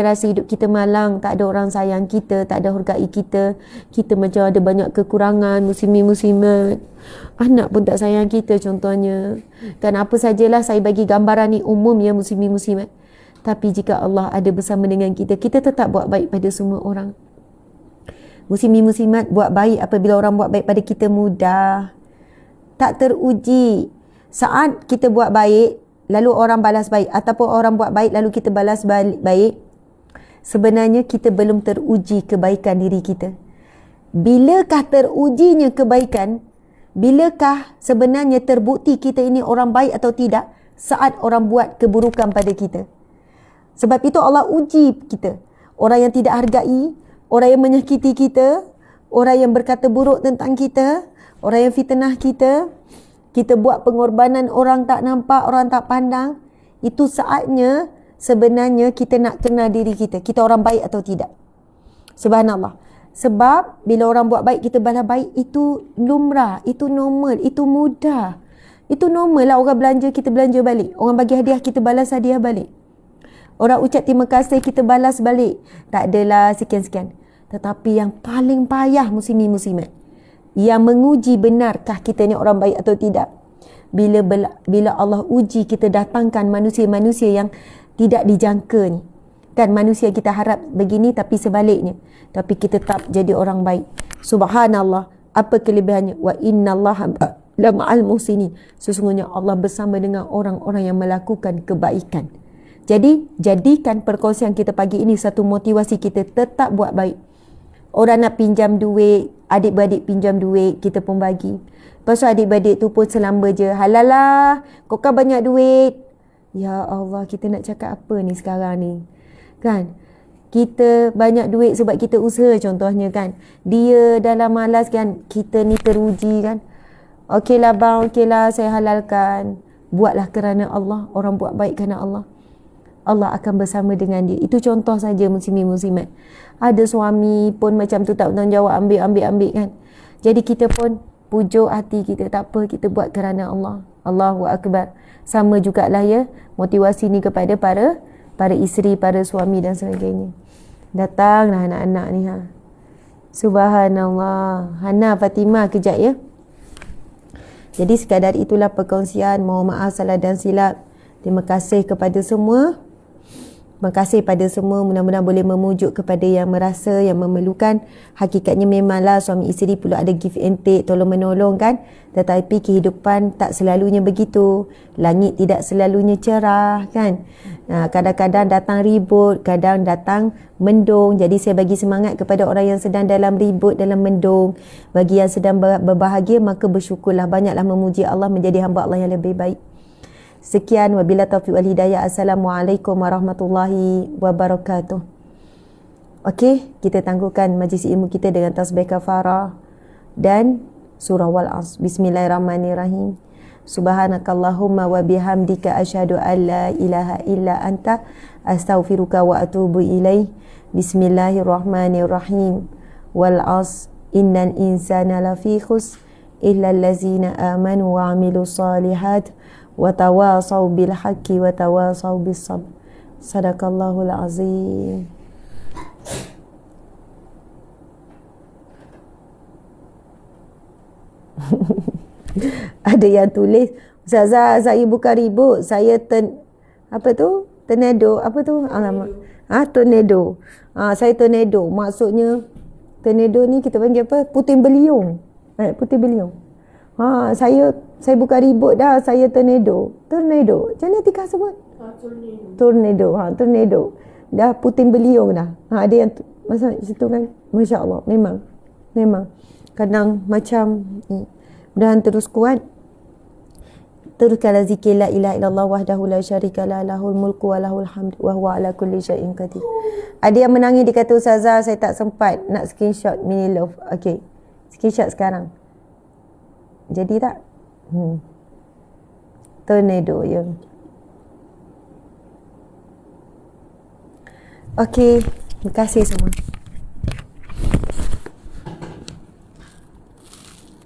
rasa hidup kita malang, tak ada orang sayang kita, tak ada hargai kita, kita macam ada banyak kekurangan, muslimin muslimat. Anak pun tak sayang kita contohnya. Kan apa sajalah, saya bagi gambaran ni umum ya muslimin muslimat. Tapi jika Allah ada bersama dengan kita, kita tetap buat baik pada semua orang. Muslimin muslimat, buat baik apabila orang buat baik pada kita mudah, tak teruji. Saat kita buat baik, lalu orang balas baik, ataupun orang buat baik lalu kita balas baik, sebenarnya kita belum teruji kebaikan diri kita. Bilakah terujinya kebaikan? Bilakah sebenarnya terbukti kita ini orang baik atau tidak? Saat orang buat keburukan pada kita. Sebab itu Allah uji kita. Orang yang tidak hargai, orang yang menyakiti kita, orang yang berkata buruk tentang kita, orang yang fitnah kita, kita buat pengorbanan, orang tak nampak, orang tak pandang. Itu saatnya sebenarnya kita nak kenal diri kita. Kita orang baik atau tidak. Subhanallah. Sebab bila orang buat baik, kita balas baik, itu lumrah, itu normal, itu mudah. Itu normal lah, orang belanja, kita belanja balik. Orang bagi hadiah, kita balas hadiah balik. Orang ucap terima kasih, kita balas balik. Tak adalah sekian-sekian. Tetapi yang paling payah muslimin-muslimat, yang menguji benarkah kita ni orang baik atau tidak, bila Allah uji, kita datangkan manusia-manusia yang tidak dijangka ni. Kan manusia kita harap begini tapi sebaliknya. Tapi kita tetap jadi orang baik. Subhanallah. Apa kelebihannya? Wa innallaha la ma'al muhsinin. Sesungguhnya Allah bersama dengan orang-orang yang melakukan kebaikan. Jadi, jadikan perkongsian kita pagi ini satu motivasi kita tetap buat baik. Orang nak pinjam duit, adik-beradik pinjam duit, kita pun bagi. Lepas tu adik-beradik tu pun selamba je. Halalah, kau kan banyak duit. Ya Allah, kita nak cakap apa ni sekarang ni? Kan? Kita banyak duit sebab kita usaha contohnya kan. Dia dalam malas kan, kita ni teruji kan. Okeylah bang, okeylah saya halalkan. Buatlah kerana Allah. Orang buat baik kerana Allah, Allah akan bersama dengan dia. Itu contoh saja muslimin-muslimat. Ada suami pun macam tu tak bertanggungjawab, ambil kan. Jadi kita pun pujuk hati kita, tak apa, kita buat kerana Allah. Allahu Akbar. Sama jugalah ya, motivasi ni kepada para isteri, para suami dan sebagainya. Datanglah anak-anak ni ha. Subhanallah. Hana Fatimah kejap ya. Jadi sekadar itulah perkongsian. Mohon maaf salah dan silap. Terima kasih kepada semua. Terima kasih pada semua. Mudah-mudahan boleh memujuk kepada yang merasa, yang memerlukan. Hakikatnya memanglah suami isteri perlu ada give and take, tolong menolong kan. Tetapi kehidupan tak selalunya begitu. Langit tidak selalunya cerah kan. Kadang-kadang datang ribut, kadang datang mendung. Jadi saya bagi semangat kepada orang yang sedang dalam ribut, dalam mendung. Bagi yang sedang berbahagia, maka bersyukurlah. Banyaklah memuji Allah, menjadi hamba Allah yang lebih baik. Sekian, wabila taufiq wal hidayah. Assalamualaikum warahmatullahi wabarakatuh. Okey, kita tangguhkan majlis ilmu kita dengan tasbih kafarah dan surah wal asr. Bismillahirrahmanirrahim. Subhanakallahumma wa bihamdika asyhadu an la ilaha illa anta astaghfiruka wa atubu ilaih. Bismillahirrahmanirrahim. Wal asr innal insana lafi khusr illa allazina amanu wa amilus solihat wa tawasaw bil haqqi wa tawasaw bis sabr. Sadaqallahul azim. Ada yang tulis, Ustazah, saya bukan ribut, saya apa tu? Tornado, apa tu? Alamak. Tornado. Saya tornado. Maksudnya tornado ni kita panggil apa? Puting beliung. Puting beliung. Saya bukan ribut dah, saya tornado. Tornado. Macam mana Tika sebut? Tornado. Tornado. Dah puting beliung dah. Ada yang masa situ kan. Masya-Allah, memang. Kadang macam mudahan terus kuat. Teruskanlah zikir la ilaha illallah wahdahu la syarika la lahul mulku wa lahul hamd wa huwa ala kulli syai'in qadir. Ada yang menangis, dia kata, Ustazah, saya tak sempat nak screenshot mini love. Okey. Screenshot sekarang. Jadi tak? Tornado ya. Okey, terima kasih semua.